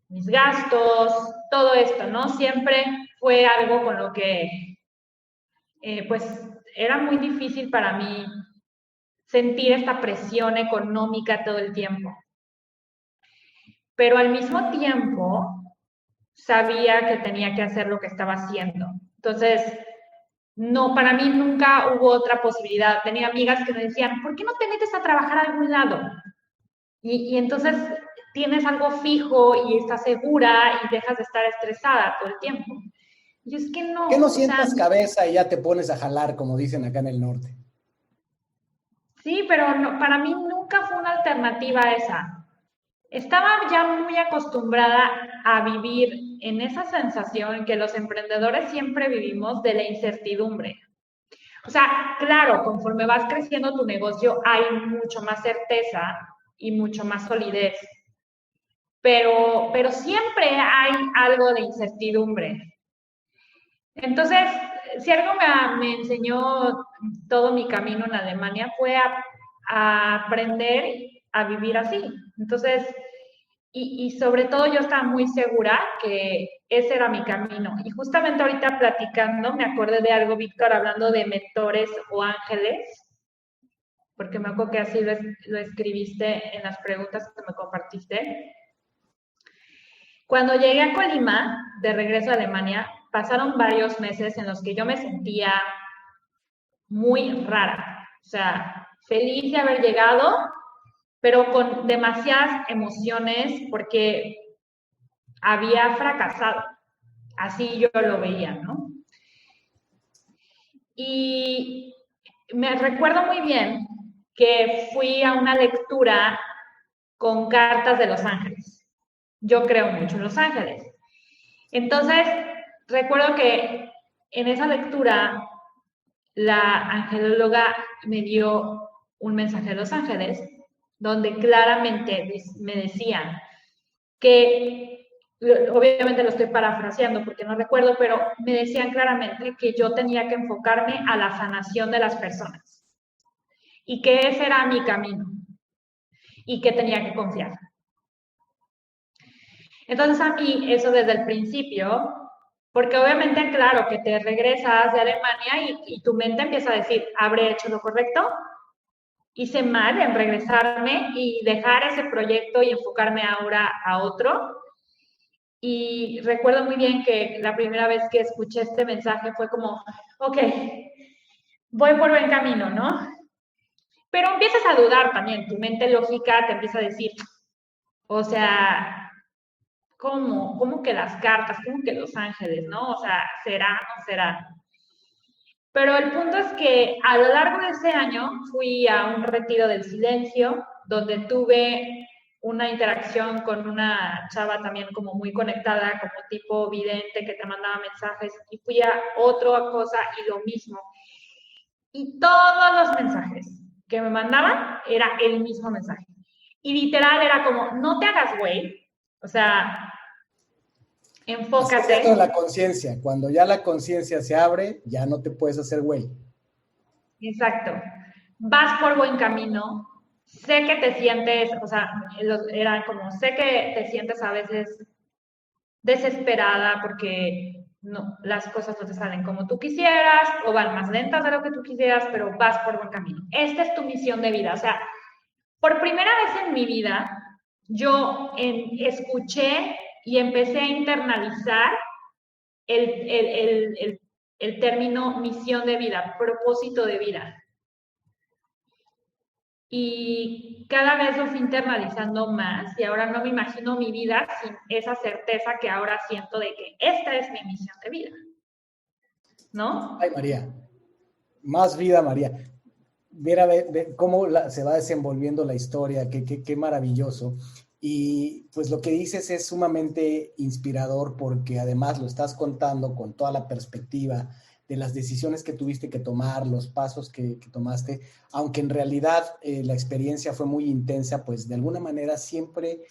mis gastos, todo esto, ¿no? Siempre fue algo con lo que, pues, era muy difícil para mí sentir esta presión económica todo el tiempo. Pero al mismo tiempo sabía que tenía que hacer lo que estaba haciendo. Entonces, no, para mí nunca hubo otra posibilidad. Tenía amigas que me decían, ¿por qué no te metes a trabajar a algún lado? Y entonces tienes algo fijo y estás segura y dejas de estar estresada todo el tiempo. Y es que no, ¿Qué no o sea, sientas cabeza y ya te pones a jalar, como dicen acá en el norte? sí, pero no, para mí nunca fue una alternativa esa. Estaba ya muy acostumbrada a vivir en esa sensación que los emprendedores siempre vivimos de la incertidumbre. O sea, claro, conforme vas creciendo tu negocio hay mucho más certeza y mucho más solidez, pero siempre hay algo de incertidumbre. Entonces, si algo me enseñó todo mi camino en Alemania fue a aprender a vivir así. Entonces, y sobre todo yo estaba muy segura que ese era mi camino. Y justamente ahorita platicando, me acordé de algo, Víctor, hablando de mentores o ángeles, porque me acuerdo que así lo escribiste en las preguntas que me compartiste. Cuando llegué a Colima, de regreso a Alemania, pasaron varios meses en los que yo me sentía muy rara. O sea, feliz de haber llegado, pero con demasiadas emociones porque había fracasado. Así yo lo veía, ¿no? Y me recuerdo muy bien que fui a una lectura con cartas de los ángeles. Yo creo mucho en los ángeles. Entonces, recuerdo que en esa lectura la angelóloga me dio un mensaje de los ángeles donde claramente me decían que, obviamente lo estoy parafraseando porque no recuerdo, pero me decían claramente que yo tenía que enfocarme a la sanación de las personas y que ese era mi camino y que tenía que confiar. Entonces a mí eso desde el principio, porque obviamente claro que te regresas de Alemania y tu mente empieza a decir, ¿habré hecho lo correcto? Hice mal en regresarme y dejar ese proyecto y enfocarme ahora a otro. Y recuerdo muy bien que la primera vez que escuché este mensaje fue como, ok, voy por buen camino, ¿no? Pero empiezas a dudar también, tu mente lógica te empieza a decir, o sea, ¿cómo? ¿Cómo que las cartas? ¿Cómo que los ángeles? ¿No? O sea, ¿será? ¿No será? Pero el punto es que a lo largo de ese año fui a un retiro del silencio, donde tuve una interacción con una chava también como muy conectada, como tipo vidente que te mandaba mensajes, y fui a otra cosa y lo mismo. Y todos los mensajes que me mandaban era el mismo mensaje. Y literal era como, no te hagas güey, o sea, enfócate. Es esto de la conciencia. Cuando ya la conciencia se abre, ya no te puedes hacer güey. Exacto. Vas por buen camino. Sé que te sientes, o sea, era como, sé que te sientes a veces desesperada porque no, las cosas no te salen como tú quisieras o van más lentas de lo que tú quisieras, pero vas por buen camino. Esta es tu misión de vida. O sea, por primera vez en mi vida, yo escuché y empecé a internalizar el término misión de vida, propósito de vida. Y cada vez lo fui internalizando más y ahora no me imagino mi vida sin esa certeza que ahora siento de que esta es mi misión de vida. ¿No? Ay, María. Más vida, María. Mira cómo se va desenvolviendo la historia, qué maravilloso. Y pues lo que dices es sumamente inspirador porque además lo estás contando con toda la perspectiva de las decisiones que tuviste que tomar, los pasos que tomaste, aunque en realidad la experiencia fue muy intensa, pues de alguna manera siempre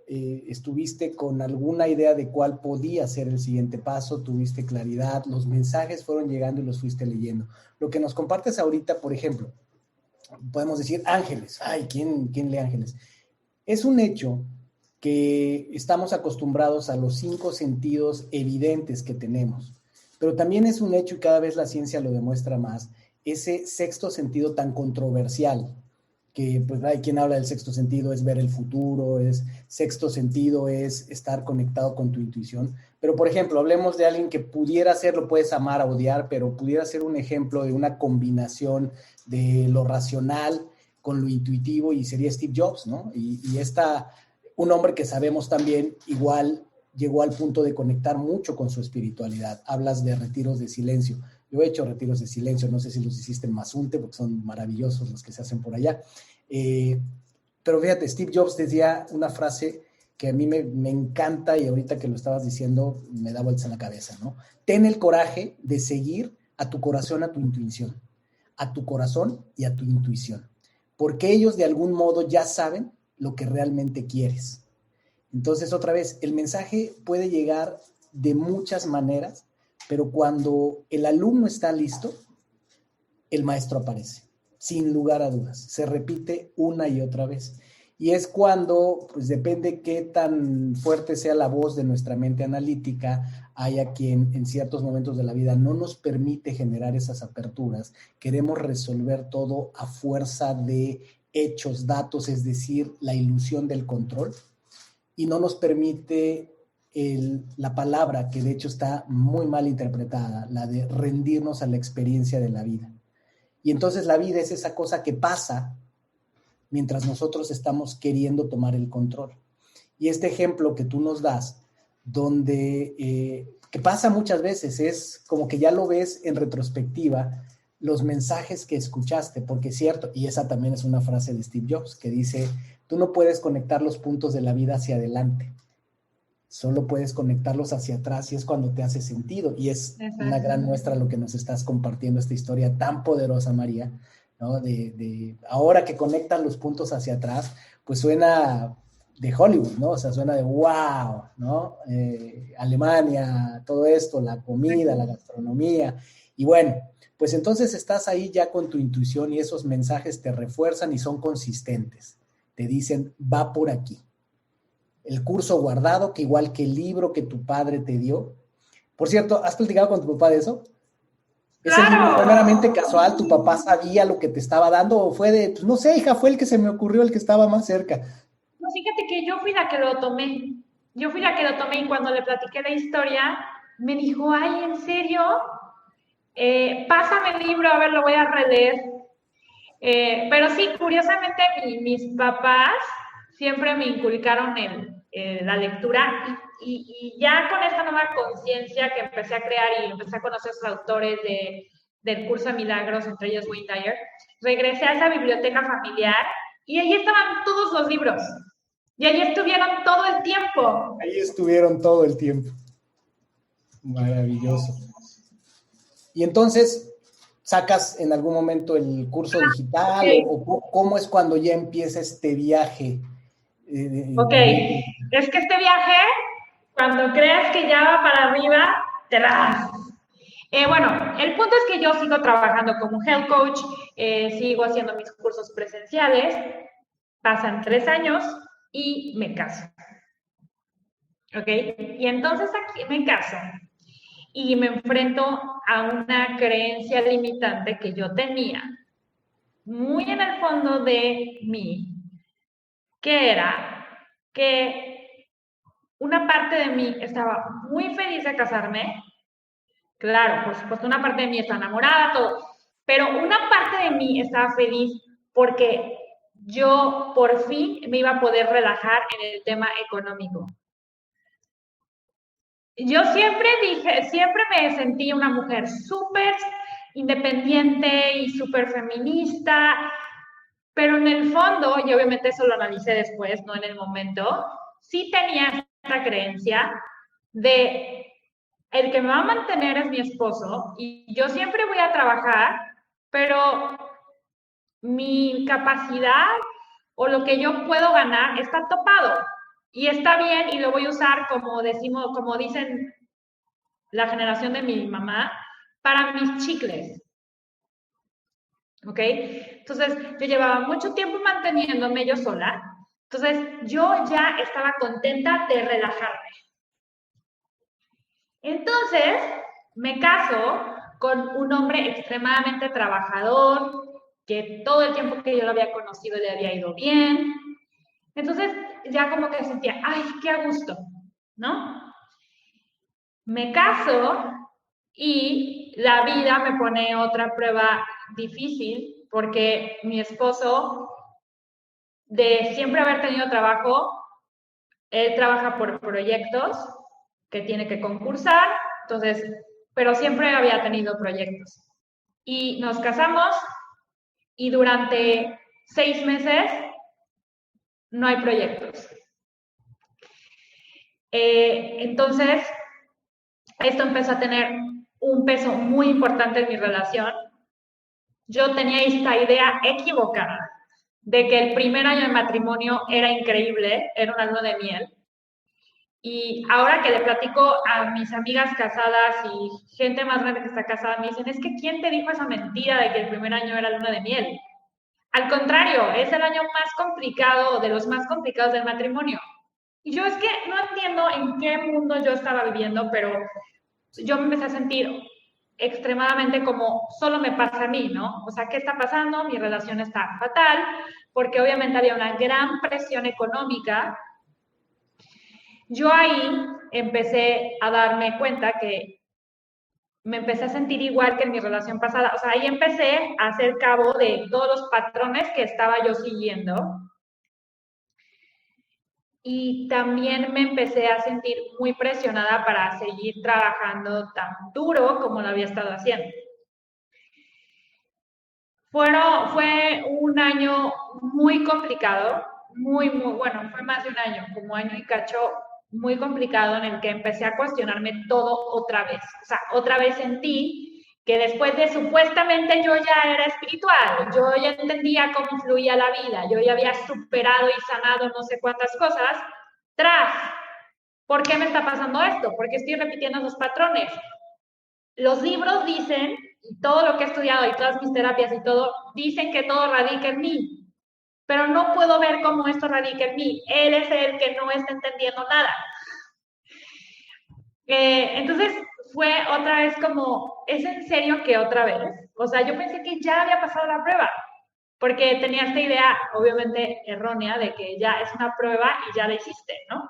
estuviste con alguna idea de cuál podía ser el siguiente paso, tuviste claridad, los mensajes fueron llegando y los fuiste leyendo. Lo que nos compartes ahorita, por ejemplo, podemos decir ángeles. Ay, ¿quién lee ángeles? Es un hecho que estamos acostumbrados a los 5 sentidos evidentes que tenemos, pero también es un hecho, y cada vez la ciencia lo demuestra más, ese sexto sentido tan controversial, que pues hay quien habla del sexto sentido, es ver el futuro, sexto sentido es estar conectado con tu intuición. Pero, por ejemplo, hablemos de alguien que pudiera ser, lo puedes amar, odiar, pero pudiera ser un ejemplo de una combinación de lo racional con lo intuitivo, y sería Steve Jobs, ¿no? Y un hombre que sabemos también igual llegó al punto de conectar mucho con su espiritualidad. Hablas de retiros de silencio. Yo he hecho retiros de silencio, no sé si los hiciste en Mazunte, porque son maravillosos los que se hacen por allá. Pero fíjate, Steve Jobs decía una frase que a mí me encanta, y ahorita que lo estabas diciendo me da vueltas en la cabeza, ¿no? Ten el coraje de seguir a tu corazón, a tu intuición, a tu corazón y a tu intuición, porque ellos de algún modo ya saben lo que realmente quieres. Entonces, otra vez, el mensaje puede llegar de muchas maneras, pero cuando el alumno está listo, el maestro aparece, sin lugar a dudas. Se repite una y otra vez. Y es cuando, pues depende qué tan fuerte sea la voz de nuestra mente analítica, haya quien en ciertos momentos de la vida no nos permite generar esas aperturas. Queremos resolver todo a fuerza de hechos, datos, es decir, la ilusión del control, y no nos permite la palabra, que de hecho está muy mal interpretada, la de rendirnos a la experiencia de la vida. Y entonces la vida es esa cosa que pasa mientras nosotros estamos queriendo tomar el control. Y este ejemplo que tú nos das, donde, que pasa muchas veces, es como que ya lo ves en retrospectiva, los mensajes que escuchaste, porque es cierto, y esa también es una frase de Steve Jobs, que dice, tú no puedes conectar los puntos de la vida hacia adelante, solo puedes conectarlos hacia atrás, y es cuando te hace sentido. Y es una gran muestra lo que nos estás compartiendo, esta historia tan poderosa, María, ¿no? Ahora que conectas los puntos hacia atrás, pues suena de Hollywood, ¿no? O sea, suena de wow, ¿no? Alemania, todo esto, la comida, la gastronomía. Y bueno, pues entonces estás ahí ya con tu intuición, y esos mensajes te refuerzan y son consistentes. Te dicen, va por aquí. El curso guardado, que igual que el libro que tu padre te dio. Por cierto, ¿has platicado con tu papá de eso? ¿Ese libro fue meramente casual? ¿Tu papá sabía lo que te estaba dando? ¿O fue de, pues no sé, hija, fue el que se me ocurrió, el que estaba más cerca? No, fíjate que yo fui la que lo tomé. Yo fui la que lo tomé, y cuando le platiqué la historia, me dijo, ay, ¿en serio? Pásame el libro, a ver, lo voy a releer. Pero sí, curiosamente, mis papás siempre me inculcaron la lectura, y ya con esta nueva conciencia que empecé a crear y empecé a conocer a los autores del curso de milagros, entre ellos Wayne Dyer, regresé a esa biblioteca familiar, y ahí estaban todos los libros, y ahí estuvieron todo el tiempo. Ahí estuvieron todo el tiempo. Maravilloso. Y entonces, ¿sacas en algún momento el curso digital? Okay. ¿O cómo es cuando ya empieza este viaje? Ok, es que este viaje, cuando creas que ya va para arriba, te das. Bueno, el punto es que yo sigo trabajando como health coach, sigo haciendo mis cursos presenciales, pasan 3 años y me caso. ¿Ok? Y entonces aquí me caso y me enfrento a una creencia limitante que yo tenía muy en el fondo de mí, que era que una parte de mí estaba muy feliz de casarme. Claro, por supuesto, una parte de mí está enamorada, todo, pero una parte de mí estaba feliz porque yo por fin me iba a poder relajar en el tema económico. Yo siempre me sentí una mujer súper independiente y súper feminista, pero en el fondo, y obviamente eso lo analicé después, no en el momento, sí tenía esta creencia de el que me va a mantener es mi esposo, y yo siempre voy a trabajar, pero mi capacidad o lo que yo puedo ganar está topado. Y está bien, y lo voy a usar, como dicen la generación de mi mamá, para mis chicles. ¿Ok? Entonces, yo llevaba mucho tiempo manteniéndome yo sola. Entonces, yo ya estaba contenta de relajarme. Entonces, me caso con un hombre extremadamente trabajador, que todo el tiempo que yo lo había conocido le había ido bien. Entonces, ya como que sentía, ay, qué a gusto, ¿no? Me caso y la vida me pone otra prueba difícil porque mi esposo, de siempre haber tenido trabajo, él trabaja por proyectos que tiene que concursar, entonces, pero siempre había tenido proyectos. Y nos casamos y durante 6 meses no hay proyectos. Entonces, esto empezó a tener un peso muy importante en mi relación. Yo tenía esta idea equivocada de que el primer año de matrimonio era increíble, era una luna de miel. Y ahora que le platico a mis amigas casadas y gente más grande que está casada, me dicen, es que ¿quién te dijo esa mentira de que el primer año era luna de miel? Al contrario, es el año más complicado, de los más complicados del matrimonio. Y yo es que no entiendo en qué mundo yo estaba viviendo, pero yo me empecé a sentir extremadamente como solo me pasa a mí, ¿no? O sea, ¿qué está pasando? Mi relación está fatal, porque obviamente había una gran presión económica. Yo ahí empecé a darme cuenta que me empecé a sentir igual que en mi relación pasada. O sea, ahí empecé a hacer cabo de todos los patrones que estaba yo siguiendo. Y también me empecé a sentir muy presionada para seguir trabajando tan duro como lo había estado haciendo. Fue un año muy complicado, bueno, fue más de un año, como año y cacho, muy complicado en el que empecé a cuestionarme todo otra vez. O sea, otra vez sentí que después de supuestamente yo ya era espiritual, yo ya entendía cómo fluía la vida, yo ya había superado y sanado no sé cuántas cosas, ¿por qué me está pasando esto? ¿Por qué estoy repitiendo esos patrones? Los libros dicen, y todo lo que he estudiado y todas mis terapias y todo, dicen que todo radica en mí, pero no puedo ver cómo esto radica en mí. Él es el que no está entendiendo nada. Entonces fue otra vez como, ¿es en serio que otra vez? O sea, yo pensé que ya había pasado la prueba, porque tenía esta idea, obviamente errónea, de que ya es una prueba y ya la hiciste, ¿no?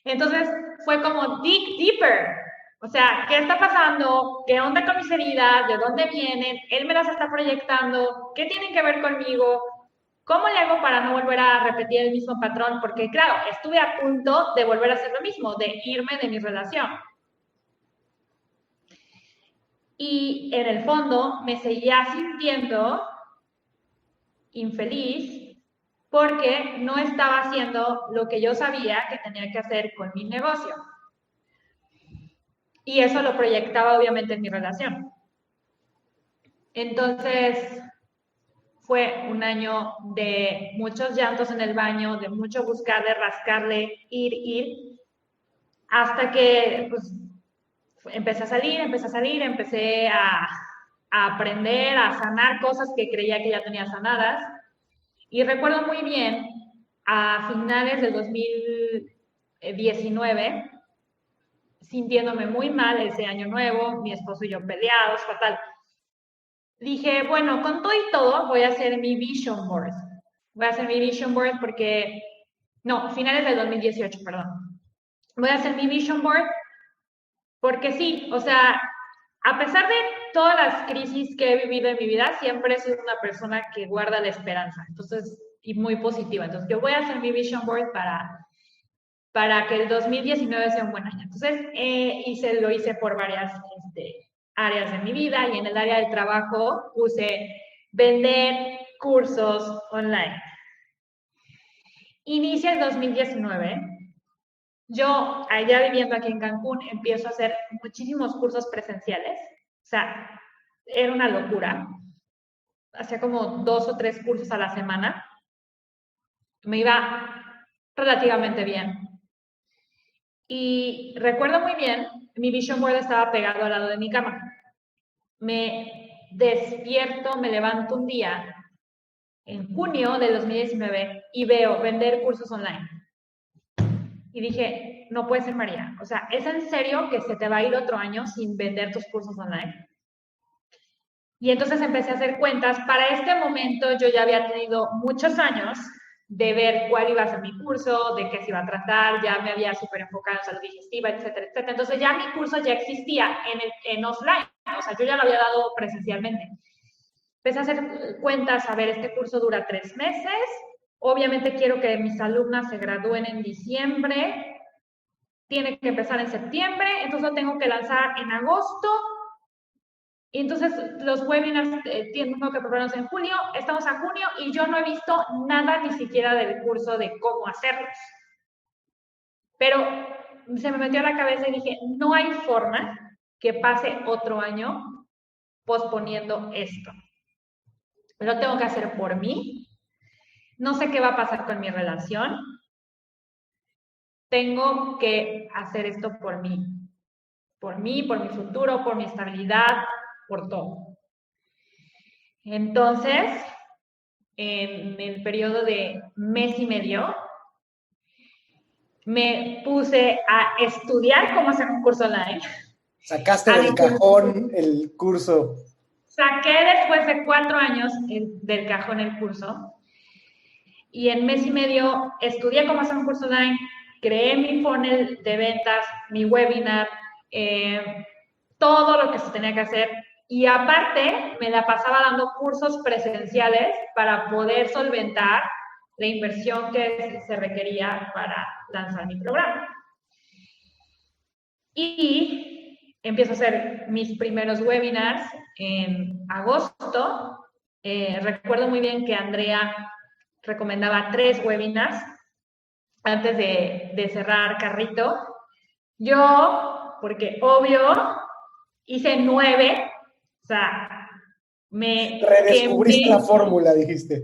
Entonces fue como dig deeper. O sea, ¿qué está pasando? ¿Qué onda con mis heridas? ¿De dónde vienen? Él me las está proyectando. ¿Qué tienen que ver conmigo? ¿Cómo le hago para no volver a repetir el mismo patrón? Porque, claro, estuve a punto de volver a hacer lo mismo, de irme de mi relación. Y en el fondo me seguía sintiendo infeliz porque no estaba haciendo lo que yo sabía que tenía que hacer con mi negocio. Y eso lo proyectaba obviamente en mi relación. Entonces, fue un año de muchos llantos en el baño, de mucho buscarle, rascarle, ir, hasta que pues, empecé a salir, empecé a aprender, a sanar cosas que creía que ya tenía sanadas. Y recuerdo muy bien, a finales del 2019, sintiéndome muy mal ese año nuevo, mi esposo y yo peleados, fatal. Dije, bueno, con todo y todo voy a hacer mi vision board. Voy a hacer mi vision board porque, no, finales del 2018, perdón. Voy a hacer mi vision board porque sí, o sea, a pesar de todas las crisis que he vivido en mi vida, siempre he sido una persona que guarda la esperanza. Entonces, y muy positiva. Entonces, yo voy a hacer mi vision board para que el 2019 sea un buen año. Entonces, lo hice por varias áreas de mi vida y en el área del trabajo puse vender cursos online. Inicia el 2019. Yo, allá viviendo aquí en Cancún, empiezo a hacer muchísimos cursos presenciales. O sea, era una locura. Hacía como 2 o 3 cursos a la semana. Me iba relativamente bien. Y recuerdo muy bien, mi vision board estaba pegado al lado de mi cama. Me despierto, me levanto un día en junio del 2019 y veo vender cursos online. Y dije, no puede ser, María. O sea, ¿es en serio que se te va a ir otro año sin vender tus cursos online? Y entonces empecé a hacer cuentas. Para este momento yo ya había tenido muchos años de ver cuál iba a ser mi curso, de qué se iba a tratar, ya me había súper enfocado en salud digestiva, etcétera, etcétera. Entonces ya mi curso ya existía en offline, o sea, yo ya lo había dado presencialmente. Empecé a hacer cuentas, a ver, este curso dura 3 meses, obviamente quiero que mis alumnas se gradúen en diciembre, tiene que empezar en septiembre, entonces lo tengo que lanzar en agosto, y entonces los webinars tengo que prepararlos en julio, estamos a junio y yo no he visto nada ni siquiera del curso de cómo hacerlos. Pero se me metió a la cabeza y dije, no hay forma que pase otro año posponiendo esto. Lo tengo que hacer por mí. No sé qué va a pasar con mi relación. Tengo que hacer esto por mí. Por mí, por mi futuro, por mi estabilidad, por todo. Entonces, en el periodo de mes y medio, me puse a estudiar cómo hacer un curso online. Sacaste del cajón el curso. Saqué después de 4 años del cajón el curso. Y en mes y medio estudié cómo hacer un curso online, creé mi funnel de ventas, mi webinar, todo lo que se tenía que hacer. Y aparte, me la pasaba dando cursos presenciales para poder solventar la inversión que se requería para lanzar mi programa. Y empiezo a hacer mis primeros webinars en agosto. Recuerdo muy bien que Andrea recomendaba 3 webinars antes de cerrar carrito. Yo, porque obvio, hice 9, o sea, me redescubriste quemé. la fórmula, dijiste.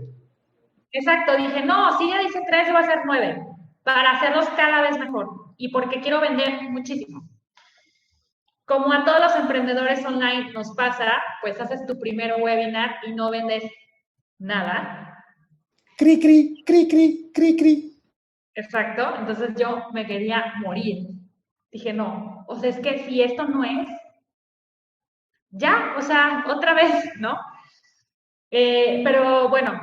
Exacto, dije, no, si ya dice 3, yo voy a hacer 9, para hacerlos cada vez mejor y porque quiero vender muchísimo. Como a todos los emprendedores online nos pasa, pues haces tu primer webinar y no vendes nada. Cri, cri, cri, cri, cri, cri. Exacto, entonces yo me quería morir. Dije, no, o sea, es que si esto no es, ya, o sea, otra vez, ¿no? Pero bueno,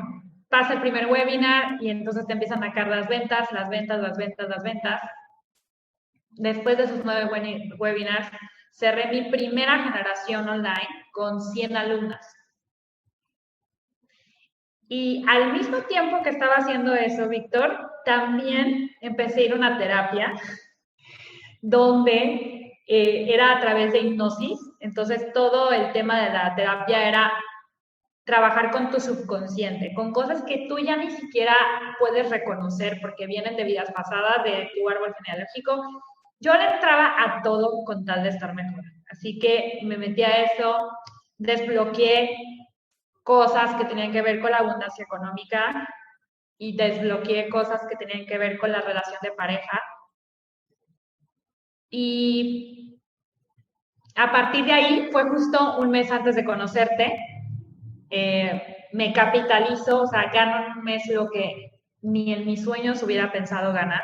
pasa el primer webinar y entonces te empiezan a caer las ventas, las ventas, las ventas, las ventas. Después de esos 9 webinars, cerré mi primera generación online con 100 alumnas. Y al mismo tiempo que estaba haciendo eso, Víctor, también empecé a ir a una terapia donde era a través de hipnosis. Entonces, todo el tema de la terapia era trabajar con tu subconsciente, con cosas que tú ya ni siquiera puedes reconocer porque vienen de vidas pasadas, de tu árbol genealógico. Yo le entraba a todo con tal de estar mejor. Así que me metí a eso, desbloqueé cosas que tenían que ver con la abundancia económica y desbloqueé cosas que tenían que ver con la relación de pareja. Y a partir de ahí, fue justo un mes antes de conocerte, me capitalizo, o sea, gano en un mes lo que ni en mis sueños hubiera pensado ganar.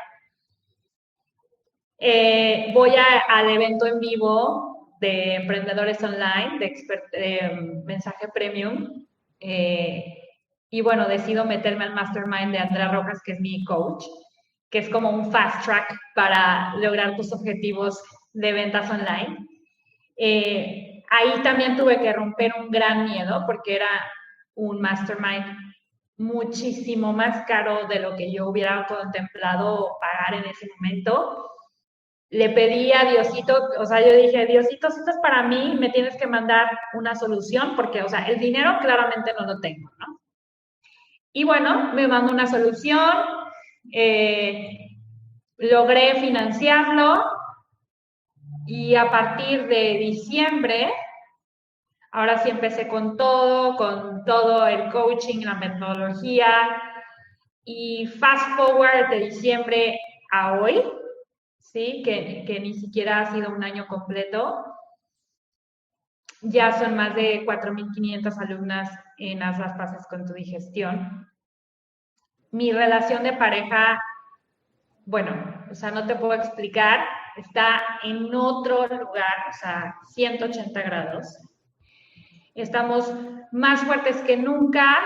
Voy al evento en vivo de emprendedores online, de mensaje premium, y bueno, decido meterme al mastermind de Andrea Rojas, que es mi coach, que es como un fast track para lograr tus objetivos de ventas online. Ahí también tuve que romper un gran miedo porque era un mastermind muchísimo más caro de lo que yo hubiera contemplado pagar en ese momento. Le pedí a Diosito, o sea, yo dije, Diosito, si esto es para mí, me tienes que mandar una solución porque, o sea, el dinero claramente no lo tengo, ¿no? Y bueno, me mandó una solución, logré financiarlo y a partir de diciembre, ahora sí empecé con todo el coaching, la metodología y fast forward de diciembre a hoy, ¿sí? Que ni siquiera ha sido un año completo. Ya son más de 4,500 alumnas en Haz las paces con tu digestión. mi relación de pareja, bueno, o sea, no te puedo explicar, está en otro lugar, o sea, 180 grados. Estamos más fuertes que nunca.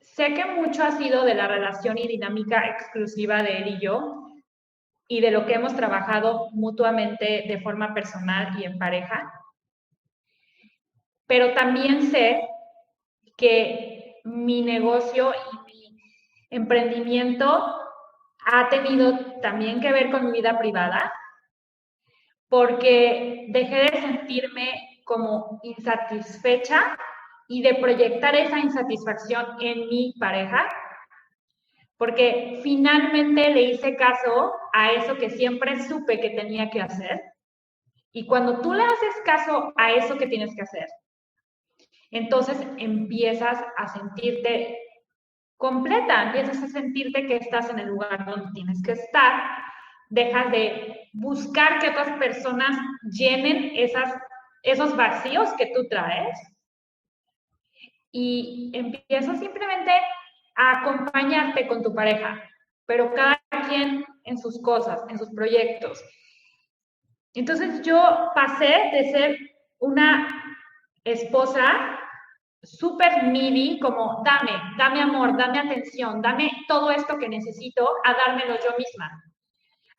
Sé que mucho ha sido de la relación y dinámica exclusiva de él y yo, y de lo que hemos trabajado mutuamente de forma personal y en pareja. Pero también sé que mi negocio y mi emprendimiento ha tenido también que ver con mi vida privada, porque dejé de sentirme como insatisfecha y de proyectar esa insatisfacción en mi pareja, porque finalmente le hice caso a eso que siempre supe que tenía que hacer. Y cuando tú le haces caso a eso que tienes que hacer, entonces empiezas a sentirte completa, empiezas a sentirte que estás en el lugar donde tienes que estar, dejas de buscar que otras personas llenen esos vacíos que tú traes y empiezas simplemente a acompañarte con tu pareja, pero cada quien en sus cosas, en sus proyectos. Entonces yo pasé de ser una esposa súper needy, como dame amor, dame atención, dame todo esto que necesito, a dármelo yo misma.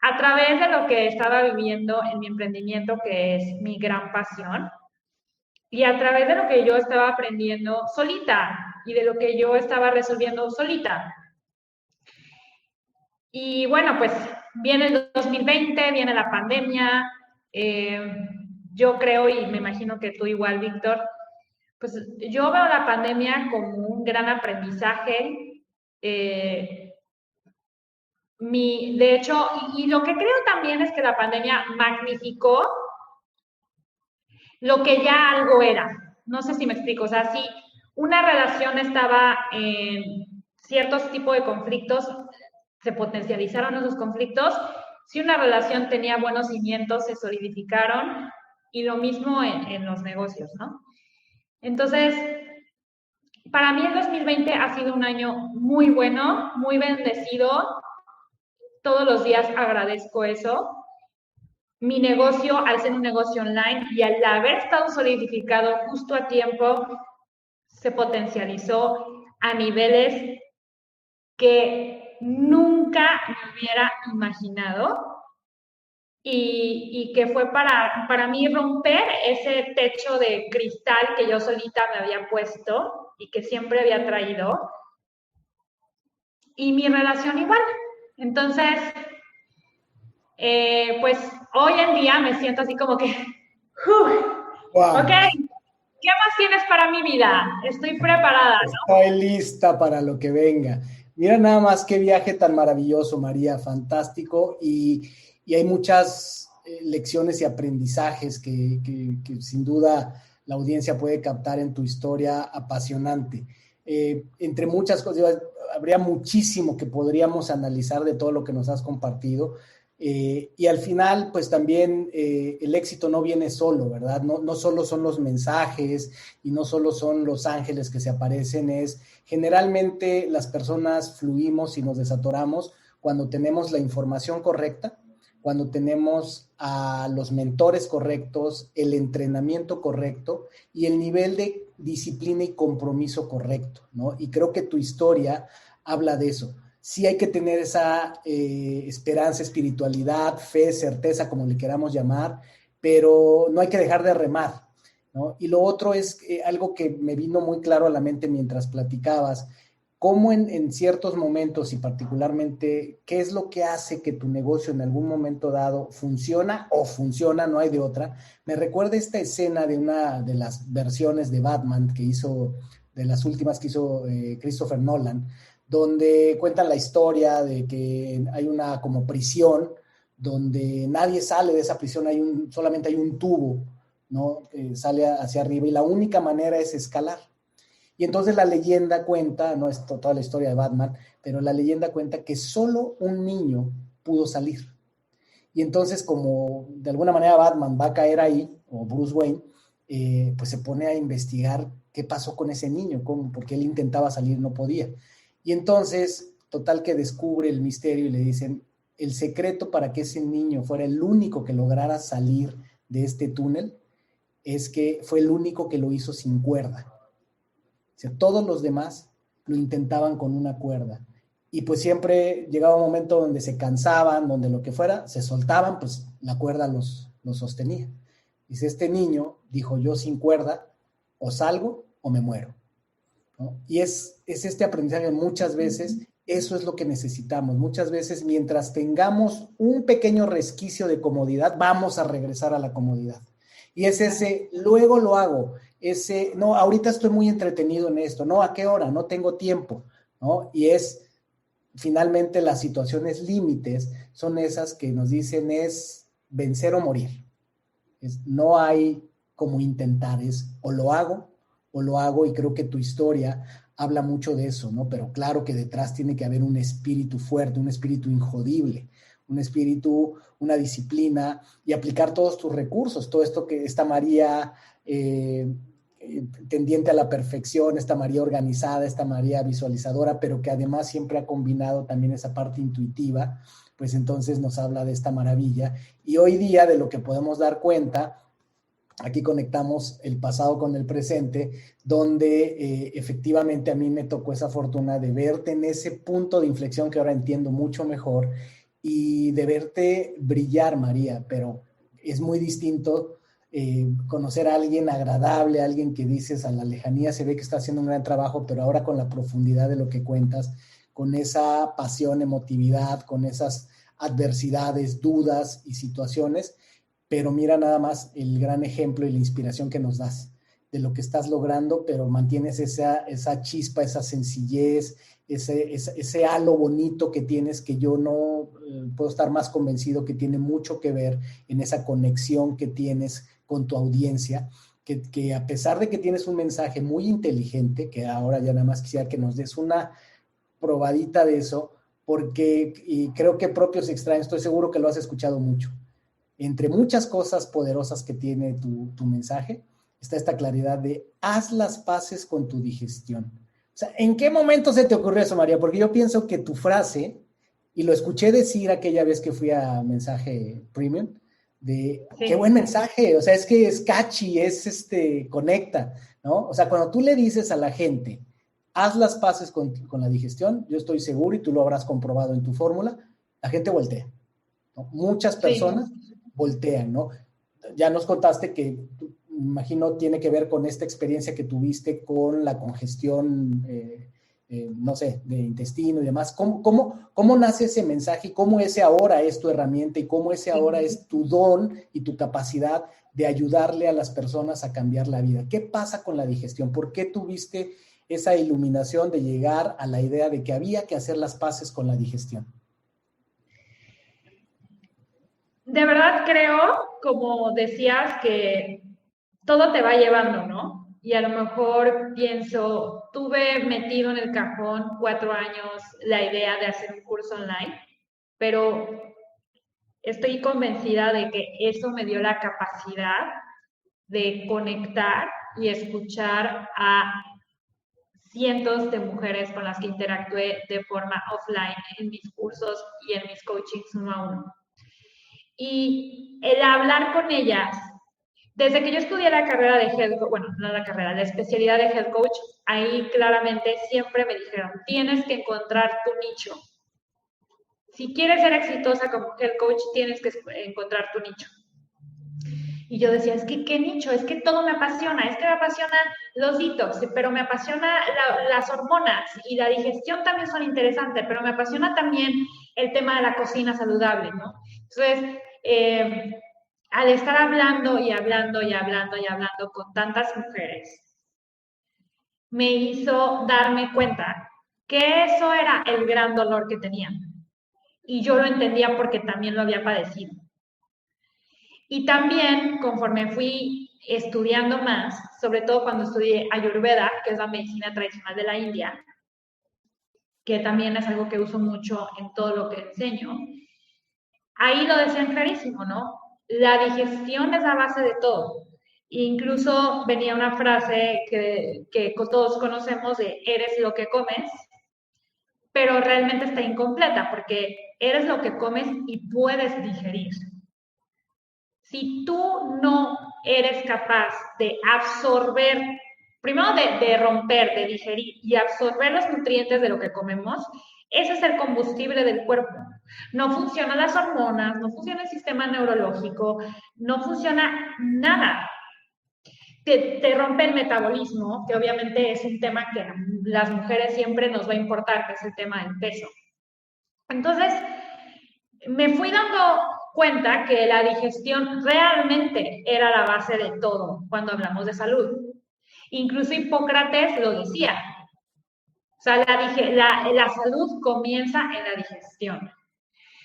A través de lo que estaba viviendo en mi emprendimiento, que es mi gran pasión, y a través de lo que yo estaba aprendiendo solita y de lo que yo estaba resolviendo solita. Y bueno, pues viene el 2020, viene la pandemia. Yo creo, y me imagino que tú igual, Víctor, pues yo veo la pandemia como un gran aprendizaje. De hecho, y lo que creo también es que la pandemia magnificó lo que ya algo era. No sé si me explico. O sea, si una relación estaba en ciertos tipos de conflictos, se potencializaron esos conflictos. Si una relación tenía buenos cimientos, se solidificaron. Y lo mismo en los negocios, ¿no? Entonces, para mí el 2020 ha sido un año muy bueno, muy bendecido. Todos los días agradezco eso. Mi negocio, al ser un negocio online y al haber estado solidificado justo a tiempo, se potencializó a niveles que nunca me hubiera imaginado y que fue para mí romper ese techo de cristal que yo solita me había puesto y que siempre había traído. Y mi relación igual. Entonces, pues hoy en día me siento así como que, Wow. ok, ¿qué más tienes para mi vida? Estoy preparada, ¿no? Estoy lista para lo que venga. Mira nada más qué viaje tan maravilloso, María, fantástico. Y hay muchas lecciones y aprendizajes que sin duda la audiencia puede captar en tu historia apasionante. Entre muchas cosas, habría muchísimo que podríamos analizar de todo lo que nos has compartido. Y al final, pues también el éxito no viene solo, ¿verdad? No solo son los mensajes y no solo son los ángeles que se aparecen, es generalmente las personas fluimos y nos desatoramos cuando tenemos la información correcta, cuando tenemos a los mentores correctos, el entrenamiento correcto y el nivel de disciplina y compromiso correcto, ¿no? Y creo que tu historia habla de eso. Sí hay que tener esa esperanza, espiritualidad, fe, certeza, como le queramos llamar, pero no hay que dejar de remar, ¿no? Y lo otro es algo que me vino muy claro a la mente mientras platicabas, cómo en ciertos momentos y particularmente, qué es lo que hace que tu negocio en algún momento dado funciona o funciona, no hay de otra. Me recuerda esta escena de una de las versiones de Batman que hizo, de las últimas que hizo Christopher Nolan, donde cuentan la historia de que hay una como prisión donde nadie sale de esa prisión, solamente hay un tubo, ¿no? Sale hacia arriba y la única manera es escalar. Y entonces la leyenda cuenta, no es toda la historia de Batman, pero la leyenda cuenta que solo un niño pudo salir. Y entonces, como de alguna manera Batman va a caer ahí, o Bruce Wayne, pues se pone a investigar qué pasó con ese niño, porque él intentaba salir, no podía. Y entonces, total que descubre el misterio y le dicen, el secreto para que ese niño fuera el único que lograra salir de este túnel es que fue el único que lo hizo sin cuerda. O sea, todos los demás lo intentaban con una cuerda. Y pues siempre llegaba un momento donde se cansaban, donde lo que fuera, se soltaban, pues la cuerda los sostenía. Dice, este niño dijo, yo sin cuerda, o salgo o me muero, ¿no? Y es este aprendizaje muchas veces, eso es lo que necesitamos. Muchas veces, mientras tengamos un pequeño resquicio de comodidad, vamos a regresar a la comodidad. Y es ese, luego lo hago, ese, no, ahorita estoy muy entretenido en esto, no, ¿a qué hora? No tengo tiempo, ¿no? Y es, finalmente, las situaciones límites son esas que nos dicen es vencer o morir. No hay como intentar, es o lo hago, y creo que tu historia habla mucho de eso, ¿no? Pero claro que detrás tiene que haber un espíritu fuerte, un espíritu injodible, un espíritu, una disciplina y aplicar todos tus recursos, todo esto que esta María tendiente a la perfección, esta María organizada, esta María visualizadora, pero que además siempre ha combinado también esa parte intuitiva, pues entonces nos habla de esta maravilla. Y hoy día, de lo que podemos dar cuenta, aquí conectamos el pasado con el presente, donde efectivamente a mí me tocó esa fortuna de verte en ese punto de inflexión que ahora entiendo mucho mejor y de verte brillar, María, pero es muy distinto conocer a alguien agradable, a alguien que dices a la lejanía se ve que está haciendo un gran trabajo, pero ahora con la profundidad de lo que cuentas, con esa pasión, emotividad, con esas adversidades, dudas y situaciones, pero mira nada más el gran ejemplo y la inspiración que nos das de lo que estás logrando, pero mantienes esa chispa, esa sencillez, ese halo bonito que tienes, que yo no puedo estar más convencido que tiene mucho que ver en esa conexión que tienes con tu audiencia, que a pesar de que tienes un mensaje muy inteligente, que ahora ya nada más quisiera que nos des una probadita de eso, porque y creo que propios y extraños, estoy seguro que lo has escuchado mucho. Entre muchas cosas poderosas que tiene tu mensaje, está esta claridad de haz las paces con tu digestión. O sea, ¿en qué momento se te ocurrió eso, María? Porque yo pienso que tu frase, y lo escuché decir aquella vez que fui a Mensaje Premium, de sí, qué buen mensaje, o sea, es que es catchy, conecta, ¿no? O sea, cuando tú le dices a la gente, haz las paces con la digestión, yo estoy seguro, y tú lo habrás comprobado en tu fórmula, la gente voltea, ¿no? Muchas personas voltean, ¿no? Ya nos contaste que, me imagino, tiene que ver con esta experiencia que tuviste con la congestión, no sé, de intestino y demás. ¿Cómo nace ese mensaje y cómo ese ahora es tu herramienta y cómo ese ahora es tu don y tu capacidad de ayudarle a las personas a cambiar la vida? ¿Qué pasa con la digestión? ¿Por qué tuviste esa iluminación de llegar a la idea de que había que hacer las paces con la digestión? De verdad creo, como decías, que todo te va llevando, ¿no? Y a lo mejor pienso, tuve metido en el cajón 4 años la idea de hacer un curso online, pero estoy convencida de que eso me dio la capacidad de conectar y escuchar a cientos de mujeres con las que interactué de forma offline en mis cursos y en mis coachings 1 a 1. Y el hablar con ellas, desde que yo estudié la carrera de Health Coach, bueno, no la carrera, la especialidad de Health Coach, ahí claramente siempre me dijeron, tienes que encontrar tu nicho. Si quieres ser exitosa como Health Coach, tienes que encontrar tu nicho. Y yo decía, es que, ¿qué nicho? Es que todo me apasiona, es que me apasionan los detox, pero me apasiona las hormonas y la digestión también son interesantes, pero me apasiona también el tema de la cocina saludable, ¿no? Entonces, al estar hablando y hablando y hablando y hablando con tantas mujeres, me hizo darme cuenta que eso era el gran dolor que tenían. Y yo lo entendía porque también lo había padecido. Y también, conforme fui estudiando más, sobre todo cuando estudié Ayurveda, que es la medicina tradicional de la India, que también es algo que uso mucho en todo lo que enseño, ahí lo decían clarísimo, ¿no? La digestión es la base de todo. Incluso venía una frase que todos conocemos de eres lo que comes, pero realmente está incompleta porque eres lo que comes y puedes digerir. Si tú no eres capaz de absorber, primero de romper, de digerir y absorber los nutrientes de lo que comemos, ese es el combustible del cuerpo. No funcionan las hormonas, no funciona el sistema neurológico, no funciona nada. Te rompe el metabolismo, que obviamente es un tema que a las mujeres siempre nos va a importar, que es el tema del peso. Entonces, me fui dando cuenta que la digestión realmente era la base de todo cuando hablamos de salud. Incluso Hipócrates lo decía. O sea, la salud comienza en la digestión.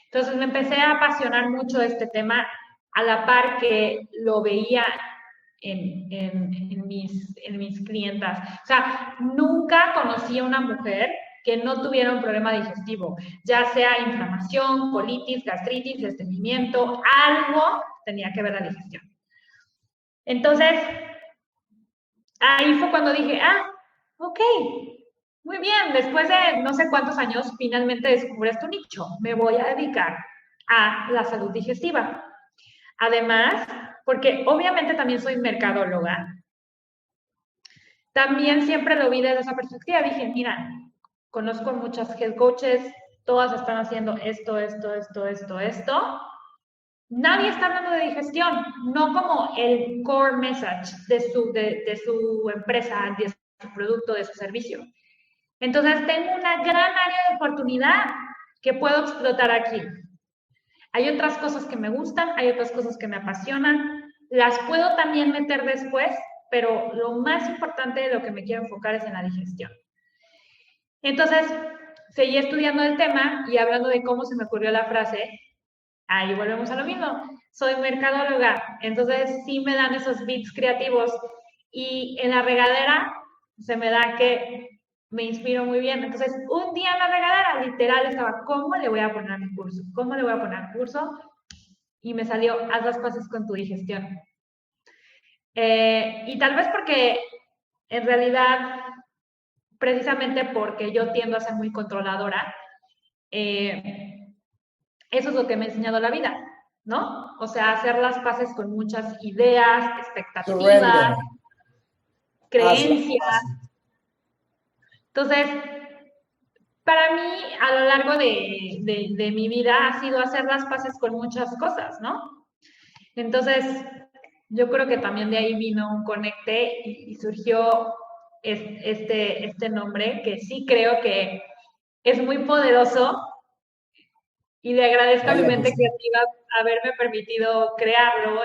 Entonces me empecé a apasionar mucho de este tema a la par que lo veía en mis clientas. O sea, nunca conocí a una mujer que no tuviera un problema digestivo, ya sea inflamación, colitis, gastritis, estreñimiento, algo tenía que ver la digestión. Entonces, ahí fue cuando dije, ok, muy bien, después de no sé cuántos años, finalmente descubres tu nicho. Me voy a dedicar a la salud digestiva. Además, porque obviamente también soy mercadóloga, también siempre lo vi desde esa perspectiva. Dije, mira, conozco muchas health coaches, todas están haciendo esto. Nadie está hablando de digestión, no como el core message de su empresa, de su producto, de su servicio. Entonces, tengo una gran área de oportunidad que puedo explotar aquí. Hay otras cosas que me gustan, hay otras cosas que me apasionan, las puedo también meter después, pero lo más importante de lo que me quiero enfocar es en la digestión. Entonces, seguí estudiando el tema y hablando de cómo se me ocurrió la frase, ahí volvemos a lo mismo. Soy mercadóloga, entonces sí me dan esos beats creativos y en la regadera se me da que me inspiro muy bien. Entonces, un día en la regadera, literal, estaba, ¿cómo le voy a poner a mi curso? ¿Cómo le voy a poner al curso? Y me salió, haz las paces con tu digestión. Y tal vez porque, en realidad, precisamente porque yo tiendo a ser muy controladora, eso es lo que me ha enseñado la vida, ¿no? O sea, hacer las paces con muchas ideas, expectativas, creencias. Entonces, para mí, a lo largo de mi vida, ha sido hacer las paces con muchas cosas, ¿no? Entonces, yo creo que también de ahí vino un conecte y surgió este nombre, que sí creo que es muy poderoso y le agradezco a mi mente creativa haberme permitido crearlo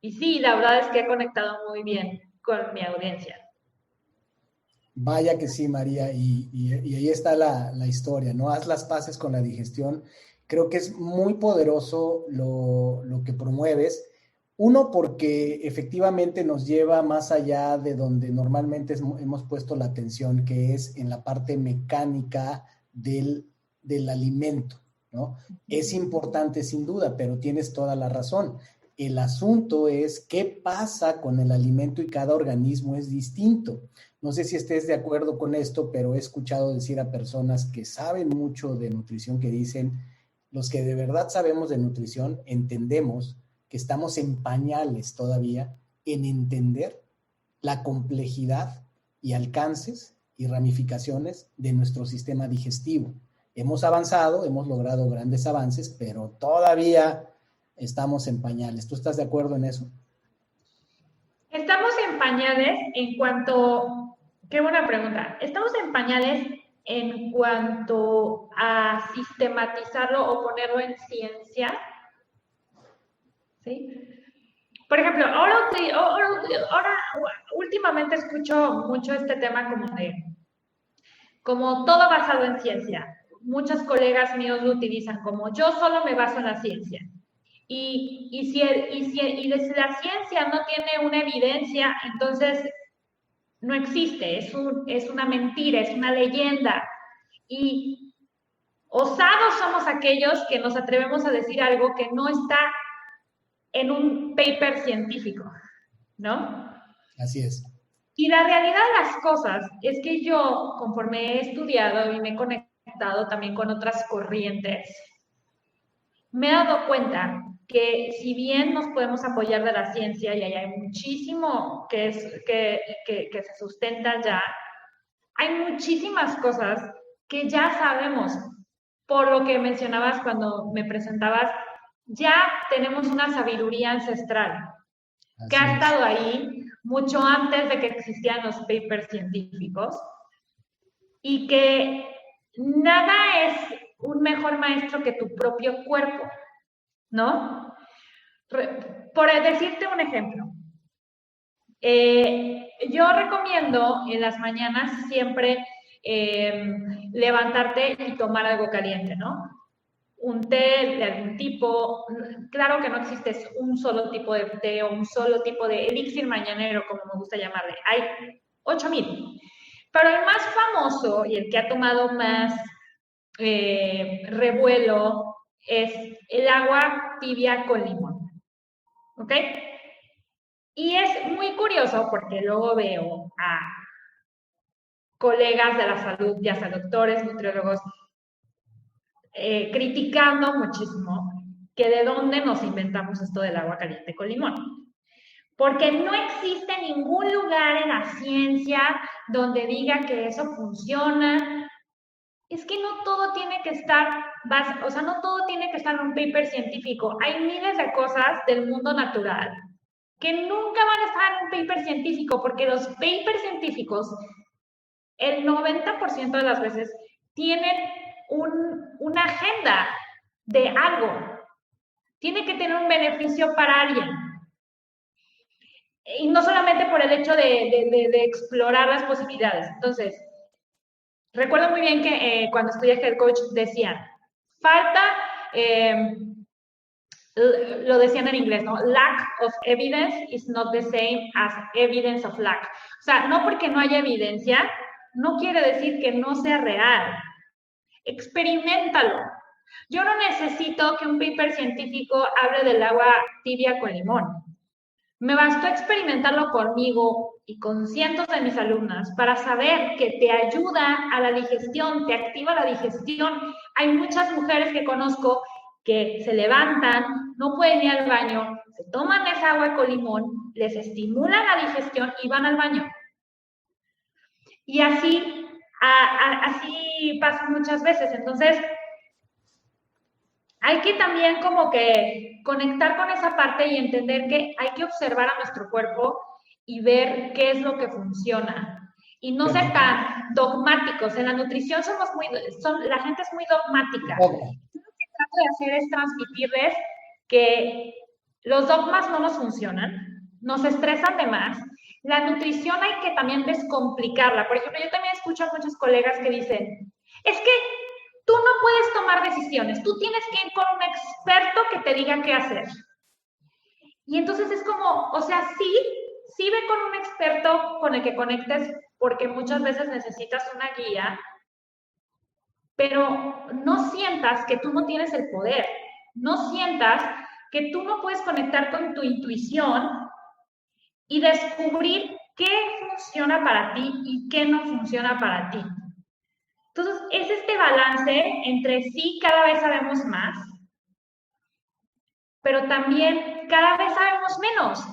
y sí, la verdad es que he conectado muy bien con mi audiencia. Vaya que sí, María, y ahí está la historia, ¿no? Haz las paces con la digestión. Creo que es muy poderoso lo que promueves. Uno, porque efectivamente nos lleva más allá de donde normalmente hemos puesto la atención, que es en la parte mecánica del alimento, ¿no? Es importante sin duda, pero tienes toda la razón. El asunto es qué pasa con el alimento y cada organismo es distinto. No sé si estés de acuerdo con esto, pero he escuchado decir a personas que saben mucho de nutrición que dicen, los que de verdad sabemos de nutrición, entendemos que estamos en pañales todavía en entender la complejidad y alcances y ramificaciones de nuestro sistema digestivo. Hemos avanzado, hemos logrado grandes avances, pero todavía estamos en pañales. ¿Tú estás de acuerdo en eso? Estamos en pañales en cuanto, qué buena pregunta, estamos en pañales en cuanto a sistematizarlo o ponerlo en ciencia, ¿sí? Por ejemplo, ahora últimamente escucho mucho este tema como todo basado en ciencia. Muchos colegas míos lo utilizan como yo solo me baso en la ciencia. Y si la ciencia no tiene una evidencia, entonces no existe, es una mentira, es una leyenda. Y osados somos aquellos que nos atrevemos a decir algo que no está en un paper científico, ¿no? Así es. Y la realidad de las cosas es que yo, conforme he estudiado y me he conectado conectado también con otras corrientes, me he dado cuenta que si bien nos podemos apoyar de la ciencia y hay muchísimo que se sustenta ya, hay muchísimas cosas que ya sabemos. Por lo que mencionabas cuando me presentabas, ya tenemos una sabiduría ancestral que ha estado ahí mucho antes de que existían los papers científicos y que nada es un mejor maestro que tu propio cuerpo, ¿no? Por decirte un ejemplo, yo recomiendo en las mañanas siempre levantarte y tomar algo caliente, ¿no? Un té de algún tipo. Claro que no existe un solo tipo de té o un solo tipo de elixir mañanero, como me gusta llamarle. Hay 8,000. Pero el más famoso y el que ha tomado más revuelo es el agua tibia con limón. ¿Ok? Y es muy curioso porque luego veo a colegas de la salud, ya sea doctores, nutriólogos, criticando muchísimo que de dónde nos inventamos esto del agua caliente con limón. Porque no existe ningún lugar en la ciencia donde diga que eso funciona. Es que no todo tiene que estar, o sea, no todo tiene que estar en un paper científico. Hay miles de cosas del mundo natural que nunca van a estar en un paper científico, porque los papers científicos, el 90% de las veces, tienen una agenda de algo. Tiene que tener un beneficio para alguien. Y no solamente por el hecho de explorar las posibilidades. Entonces, recuerdo muy bien que cuando estudié Health Coach decían, falta, lo decían en inglés, ¿no? Lack of evidence is not the same as evidence of lack. O sea, no porque no haya evidencia, no quiere decir que no sea real. Experiméntalo. Yo no necesito que un paper científico hable del agua tibia con limón. Me bastó experimentarlo conmigo y con cientos de mis alumnas para saber que te ayuda a la digestión, te activa la digestión. Hay muchas mujeres que conozco que se levantan, no pueden ir al baño, se toman esa agua con limón, les estimula la digestión y van al baño. Y así pasa muchas veces. Entonces, hay que también como que conectar con esa parte y entender que hay que observar a nuestro cuerpo y ver qué es lo que funciona. Y no ser tan dogmáticos. En la nutrición la gente es muy dogmática. Lo que trato de hacer es transmitirles que los dogmas no nos funcionan, nos estresan de más. La nutrición hay que también descomplicarla. Por ejemplo, yo también escucho a muchos colegas que dicen, es que tú no puedes tomar decisiones, tú tienes que ir con un experto que te diga qué hacer. Y entonces es como, o sea, sí ve con un experto con el que conectes, porque muchas veces necesitas una guía, pero no sientas que tú no tienes el poder, no sientas que tú no puedes conectar con tu intuición y descubrir qué funciona para ti y qué no funciona para ti. Entonces, es este balance entre sí, cada vez sabemos más, pero también cada vez sabemos menos,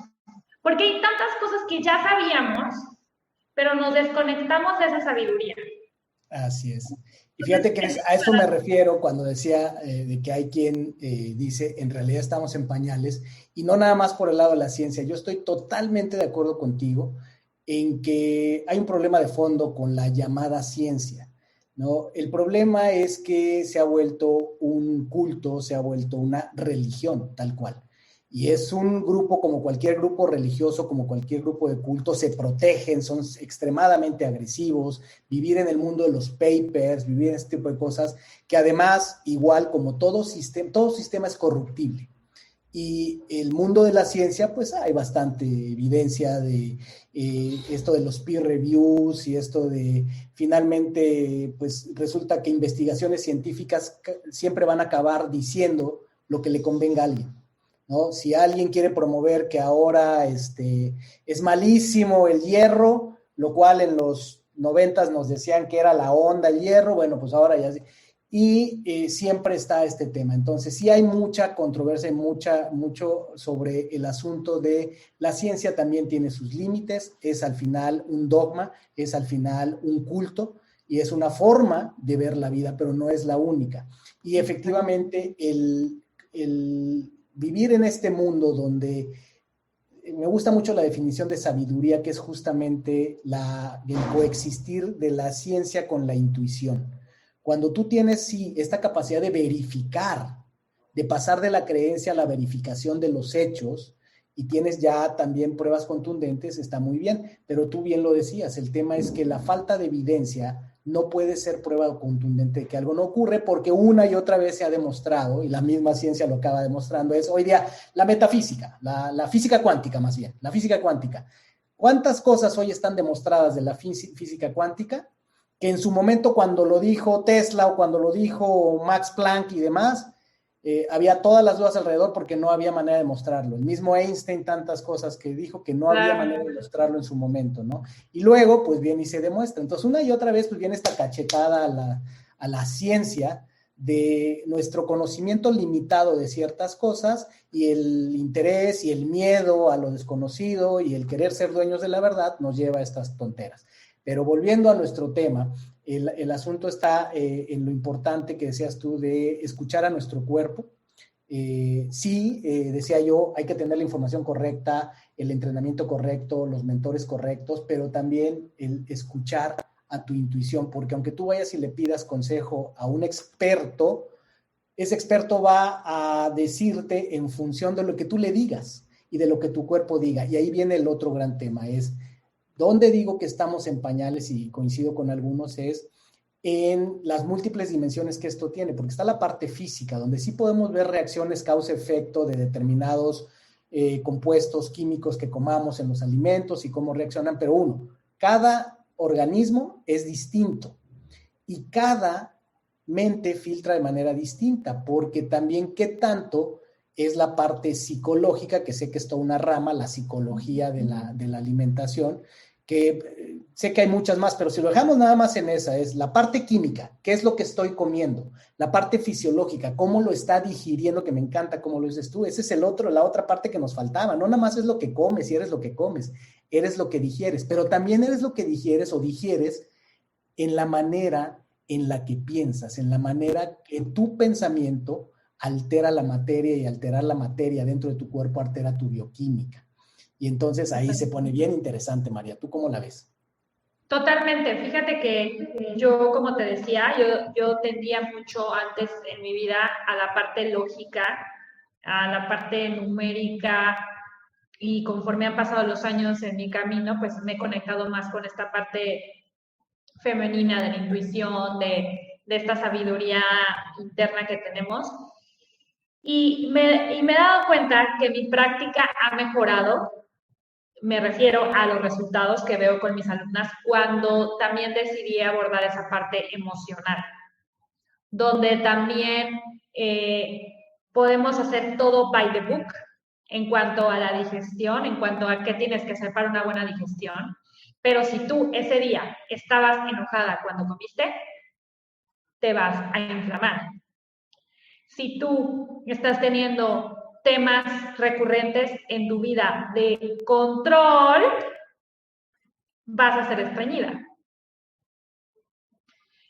porque hay tantas cosas que ya sabíamos, pero nos desconectamos de esa sabiduría. Así es. Y fíjate que a eso me refiero cuando decía de que hay quien dice, en realidad estamos en pañales, y no nada más por el lado de la ciencia. Yo estoy totalmente de acuerdo contigo en que hay un problema de fondo con la llamada ciencia, ¿no? El problema es que se ha vuelto un culto, se ha vuelto una religión, tal cual. Y es un grupo, como cualquier grupo religioso, como cualquier grupo de culto, se protegen, son extremadamente agresivos, vivir en el mundo de los papers, vivir en este tipo de cosas, que además, igual como todo sistema es corruptible. Y el mundo de la ciencia, pues hay bastante evidencia de esto de los peer reviews y esto de finalmente, pues resulta que investigaciones científicas siempre van a acabar diciendo lo que le convenga a alguien, ¿no? Si alguien quiere promover que ahora es malísimo el hierro, lo cual en los noventas nos decían que era la onda, el hierro, bueno, pues ahora ya sí. Y siempre está este tema. Entonces, sí hay mucha controversia, mucho sobre el asunto de la ciencia también tiene sus límites, es al final un dogma, es al final un culto y es una forma de ver la vida, pero no es la única. Y efectivamente, el vivir en este mundo donde me gusta mucho la definición de sabiduría, que es justamente el coexistir de la ciencia con la intuición. Cuando tú tienes, sí, esta capacidad de verificar, de pasar de la creencia a la verificación de los hechos, y tienes ya también pruebas contundentes, está muy bien, pero tú bien lo decías, el tema es que la falta de evidencia no puede ser prueba contundente de que algo no ocurre, porque una y otra vez se ha demostrado, y la misma ciencia lo acaba demostrando, es hoy día la metafísica, la física cuántica más bien, la física cuántica. ¿Cuántas cosas hoy están demostradas de la física cuántica? Que en su momento cuando lo dijo Tesla o cuando lo dijo Max Planck y demás, había todas las dudas alrededor porque no había manera de mostrarlo. El mismo Einstein, tantas cosas que dijo que no había manera de mostrarlo en su momento, ¿no? Y luego, pues viene y se demuestra. Entonces, una y otra vez, pues viene esta cachetada a la ciencia de nuestro conocimiento limitado de ciertas cosas y el interés y el miedo a lo desconocido y el querer ser dueños de la verdad nos lleva a estas tonteras. Pero volviendo a nuestro tema, el asunto está en lo importante que decías tú de escuchar a nuestro cuerpo. Sí, decía yo, hay que tener la información correcta, el entrenamiento correcto, los mentores correctos, pero también el escuchar a tu intuición, porque aunque tú vayas y le pidas consejo a un experto, ese experto va a decirte en función de lo que tú le digas y de lo que tu cuerpo diga. Y ahí viene el otro gran tema, es donde digo que estamos en pañales y coincido con algunos es en las múltiples dimensiones que esto tiene, porque está la parte física, donde sí podemos ver reacciones causa-efecto de determinados compuestos químicos que comamos en los alimentos y cómo reaccionan, pero cada organismo es distinto y cada mente filtra de manera distinta, porque también qué tanto es la parte psicológica, que sé que es toda una rama, la psicología de la alimentación, que sé que hay muchas más, pero si lo dejamos nada más en esa, es la parte química, qué es lo que estoy comiendo, la parte fisiológica, cómo lo está digiriendo, que me encanta cómo lo dices tú, ese es la otra parte que nos faltaba, no nada más es lo que comes y eres lo que comes, eres lo que digieres, pero también eres lo que digieres o digieres en la manera en la que piensas, en la manera que tu pensamiento altera la materia y alterar la materia dentro de tu cuerpo altera tu bioquímica. Y entonces ahí se pone bien interesante, María. ¿Tú cómo la ves? Totalmente. Fíjate que yo, como te decía, yo tendía mucho antes en mi vida a la parte lógica, a la parte numérica, y conforme han pasado los años en mi camino, pues me he conectado más con esta parte femenina de la intuición, de esta sabiduría interna que tenemos. Y me he dado cuenta que mi práctica ha mejorado. Me refiero a los resultados que veo con mis alumnas cuando también decidí abordar esa parte emocional, donde también podemos hacer todo by the book en cuanto a la digestión, en cuanto a qué tienes que hacer para una buena digestión. Pero si tú ese día estabas enojada cuando comiste, te vas a inflamar. Si tú estás teniendo temas recurrentes en tu vida de control, vas a ser estreñida.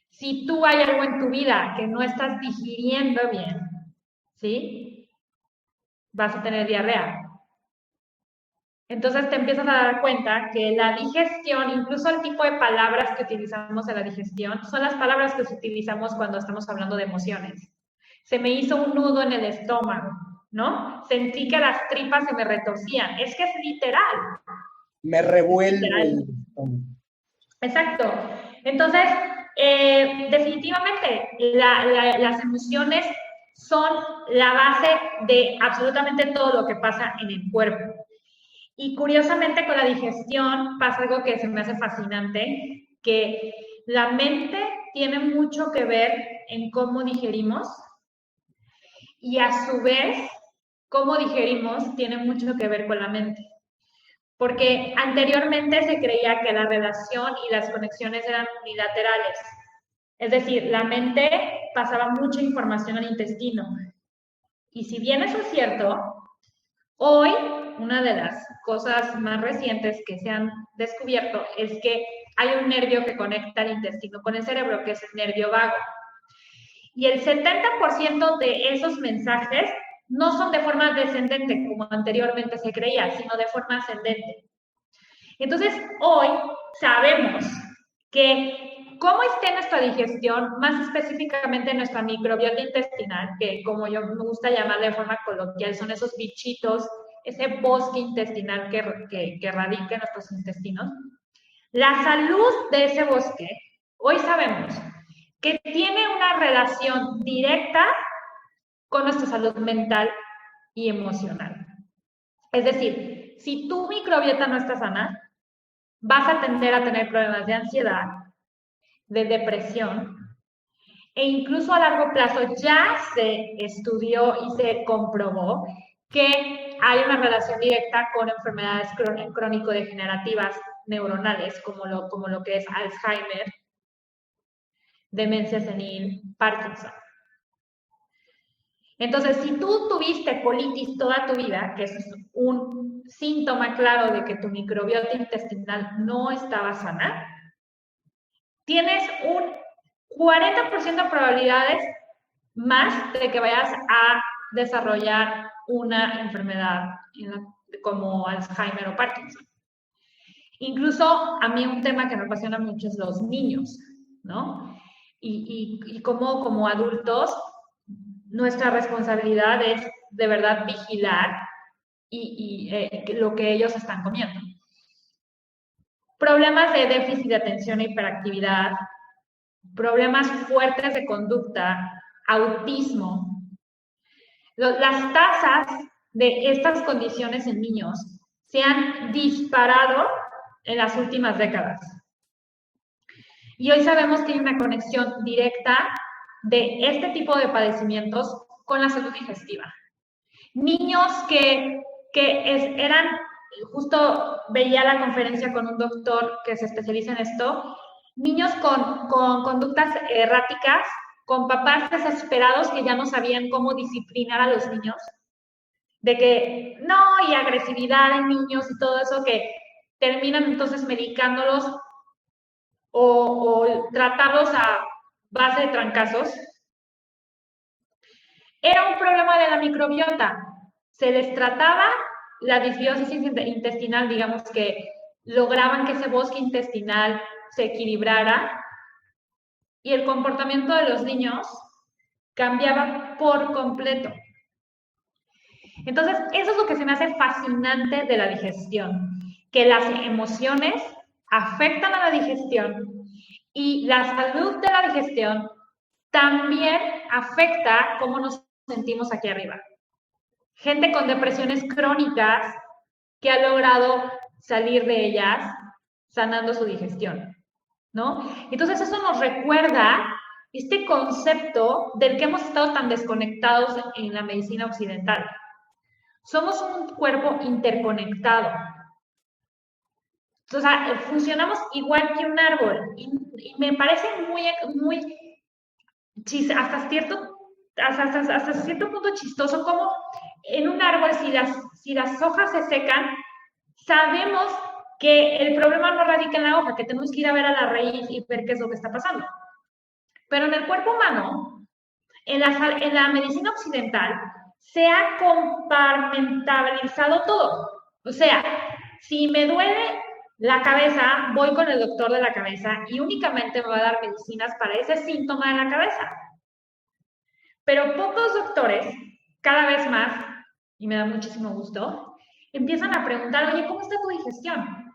Si tú hay algo en tu vida que no estás digiriendo bien, ¿sí? Vas a tener diarrea. Entonces te empiezas a dar cuenta que la digestión, incluso el tipo de palabras que utilizamos en la digestión, son las palabras que utilizamos cuando estamos hablando de emociones. Se me hizo un nudo en el estómago, ¿no? Sentí que las tripas se me retorcían. Es que es literal. Me revuelve el estómago. Exacto. Entonces, definitivamente, las emociones son la base de absolutamente todo lo que pasa en el cuerpo. Y curiosamente con la digestión pasa algo que se me hace fascinante, que la mente tiene mucho que ver en cómo digerimos y a su vez, cómo digerimos tiene mucho que ver con la mente. porque anteriormente se creía que la relación y las conexiones eran unilaterales. Es decir, la mente pasaba mucha información al intestino. Y si bien eso es cierto, hoy una de las cosas más recientes que se han descubierto es que hay un nervio que conecta el intestino con el cerebro, que es el nervio vago. Y el 70% de esos mensajes no son de forma descendente, como anteriormente se creía, sino de forma ascendente. Entonces, hoy sabemos que cómo esté nuestra digestión, más específicamente nuestra microbiota intestinal, que como yo me gusta llamar de forma coloquial, son esos bichitos, ese bosque intestinal que radica en nuestros intestinos. La salud de ese bosque, hoy sabemos que tiene una relación directa con nuestra salud mental y emocional. Es decir, si tu microbiota no está sana, vas a tender a tener problemas de ansiedad, de depresión, e incluso a largo plazo ya se estudió y se comprobó que hay una relación directa con enfermedades crónico-degenerativas neuronales, como lo que es Alzheimer, demencia senil, Parkinson. Entonces, si tú tuviste colitis toda tu vida, que es un síntoma claro de que tu microbiota intestinal no estaba sana, tienes un 40% de probabilidades más de que vayas a desarrollar una enfermedad como Alzheimer o Parkinson. Incluso a mí un tema que me apasiona mucho es los niños, ¿no? Y cómo como adultos nuestra responsabilidad es de verdad vigilar lo que ellos están comiendo. Problemas de déficit de atención e hiperactividad, problemas fuertes de conducta, autismo. Las tasas de estas condiciones en niños se han disparado en las últimas décadas. Y hoy sabemos que hay una conexión directa de este tipo de padecimientos con la salud digestiva. Niños que eran, justo veía la conferencia con un doctor que se especializa en esto, niños con conductas erráticas, con papás desesperados que ya no sabían cómo disciplinar a los niños, de que no, y agresividad en niños y todo eso, que terminan entonces medicándolos o tratarlos a base de trancazos. Era un problema de la microbiota. Se les trataba la disbiosis intestinal, digamos que lograban que ese bosque intestinal se equilibrara y el comportamiento de los niños cambiaba por completo. Entonces, eso es lo que se me hace fascinante de la digestión, que las emociones afectan a la digestión y la salud de la digestión también afecta cómo nos sentimos aquí arriba. Gente con depresiones crónicas que ha logrado salir de ellas sanando su digestión, ¿no? Entonces eso nos recuerda este concepto del que hemos estado tan desconectados en la medicina occidental. Somos un cuerpo interconectado. O sea, funcionamos igual que un árbol. Y me parece muy hasta cierto punto chistoso como en un árbol, si las hojas se secan, sabemos que el problema no radica en la hoja, que tenemos que ir a ver a la raíz y ver qué es lo que está pasando. Pero en el cuerpo humano, en la medicina occidental, se ha compartimentalizado todo. O sea, si me duele la cabeza, voy con el doctor de la cabeza y únicamente me va a dar medicinas para ese síntoma de la cabeza. Pero pocos doctores, cada vez más, y me da muchísimo gusto, empiezan a preguntar, oye, ¿cómo está tu digestión?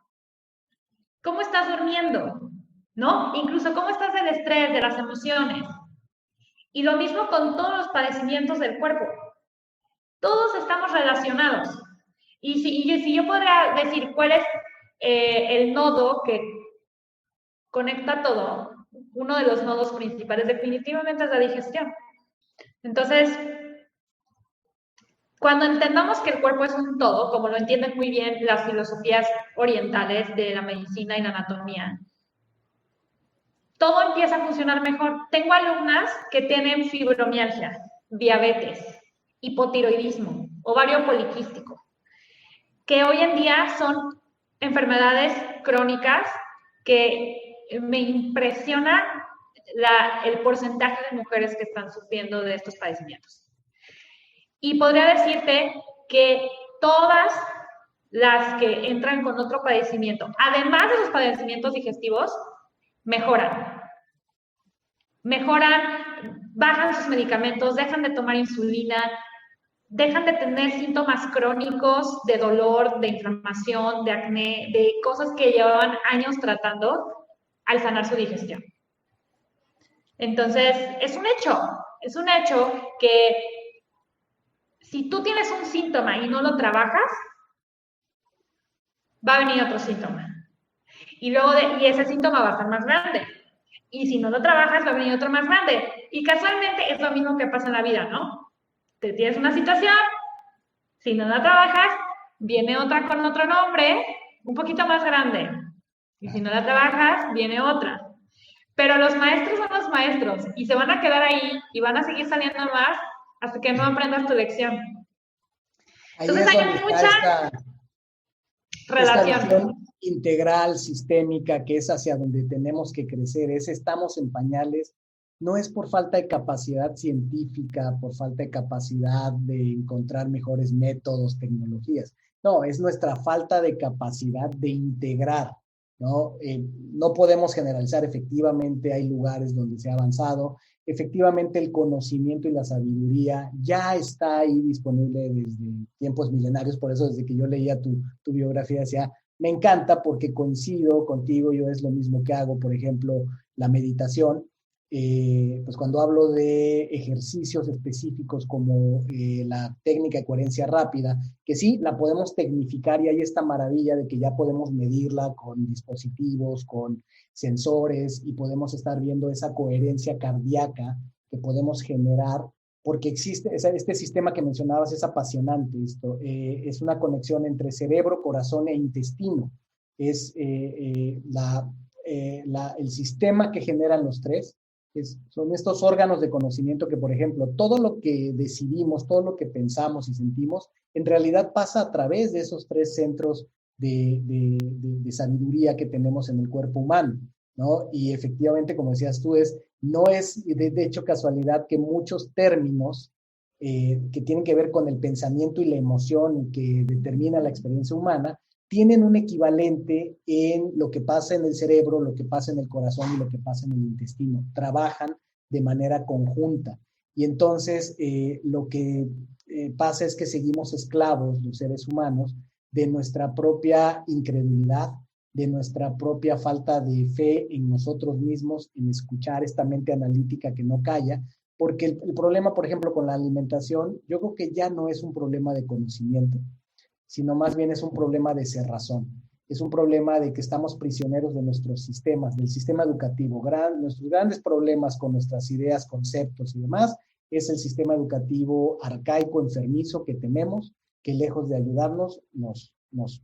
¿Cómo estás durmiendo? ¿No? Incluso, ¿cómo estás del estrés, de las emociones? Y lo mismo con todos los padecimientos del cuerpo. Todos estamos relacionados. Y si yo podría decir cuál es el nodo que conecta todo, uno de los nodos principales definitivamente es la digestión. Entonces, Cuando entendamos que el cuerpo es un todo, como lo entienden muy bien las filosofías orientales de la medicina y la anatomía, todo empieza a funcionar mejor. Tengo alumnas que tienen fibromialgia, diabetes, hipotiroidismo, ovario poliquístico, que hoy en día son enfermedades crónicas que me impresiona el porcentaje de mujeres que están sufriendo de estos padecimientos. Y podría decirte que todas las que entran con otro padecimiento, además de los padecimientos digestivos, mejoran. Bajan sus medicamentos, dejan de tomar insulina, dejan de tener síntomas crónicos de dolor, de inflamación, de acné, de cosas que llevaban años tratando al sanar su digestión. Entonces, es un hecho que si tú tienes un síntoma y no lo trabajas, va a venir otro síntoma. Y ese síntoma va a estar más grande. Y si no lo trabajas, va a venir otro más grande. Y casualmente es lo mismo que pasa en la vida, ¿no? Te tienes una situación, si no la trabajas, viene otra con otro nombre, un poquito más grande. Y si no la trabajas, viene otra. Pero los maestros son los maestros y se van a quedar ahí y van a seguir saliendo más hasta que no aprendas tu lección. Entonces hay mucha relación. Esta visión integral, sistémica, que es hacia donde tenemos que crecer, estamos en pañales, no es por falta de capacidad científica, por falta de capacidad de encontrar mejores métodos, tecnologías. No, es nuestra falta de capacidad de integrar, ¿no? No podemos generalizar, efectivamente hay lugares donde se ha avanzado, efectivamente el conocimiento y la sabiduría ya está ahí disponible desde tiempos milenarios, por eso desde que yo leía tu biografía decía, me encanta porque coincido contigo, yo es lo mismo que hago, por ejemplo, la meditación, pues cuando hablo de ejercicios específicos como la técnica de coherencia rápida, que sí, la podemos tecnificar y hay esta maravilla de que ya podemos medirla con dispositivos, con sensores y podemos estar viendo esa coherencia cardíaca que podemos generar porque existe este sistema que mencionabas, es apasionante esto, es una conexión entre cerebro, corazón e intestino, es el sistema que generan los tres, son estos órganos de conocimiento que, por ejemplo, todo lo que decidimos, todo lo que pensamos y sentimos, en realidad pasa a través de esos tres centros de sabiduría que tenemos en el cuerpo humano, ¿no? Y efectivamente, como decías tú, no es de hecho casualidad que muchos términos que tienen que ver con el pensamiento y la emoción y que determina la experiencia humana, tienen un equivalente en lo que pasa en el cerebro, lo que pasa en el corazón y lo que pasa en el intestino. Trabajan de manera conjunta. Y entonces lo que pasa es que seguimos esclavos, los seres humanos, de nuestra propia incredulidad, de nuestra propia falta de fe en nosotros mismos, en escuchar esta mente analítica que no calla, porque el problema, por ejemplo, con la alimentación, yo creo que ya no es un problema de conocimiento, sino más bien es un problema de cerrazón. Es un problema de que estamos prisioneros de nuestros sistemas, del sistema educativo. Nuestros grandes problemas con nuestras ideas, conceptos y demás es el sistema educativo arcaico, enfermizo que tenemos, que lejos de ayudarnos, nos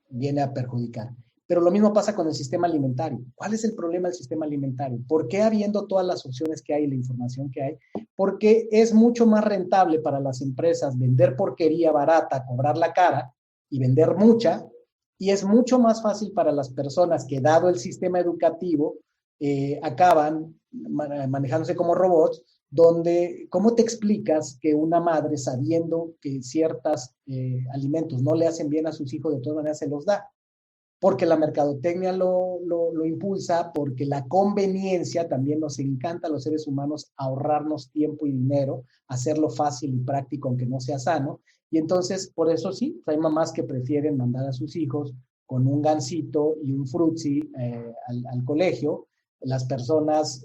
viene a perjudicar. Pero lo mismo pasa con el sistema alimentario. ¿Cuál es el problema del sistema alimentario? ¿Por qué habiendo todas las opciones que hay y la información que hay? Porque es mucho más rentable para las empresas vender porquería barata, cobrarla cara y vender mucha, y es mucho más fácil para las personas que, dado el sistema educativo, acaban manejándose como robots, donde, ¿cómo te explicas que una madre, sabiendo que ciertos alimentos no le hacen bien a sus hijos, de todas maneras se los da? Porque la mercadotecnia lo impulsa, porque la conveniencia, también nos encanta a los seres humanos ahorrarnos tiempo y dinero, hacerlo fácil y práctico aunque no sea sano, y entonces por eso sí, hay mamás que prefieren mandar a sus hijos con un gansito y un frutzi al colegio, las personas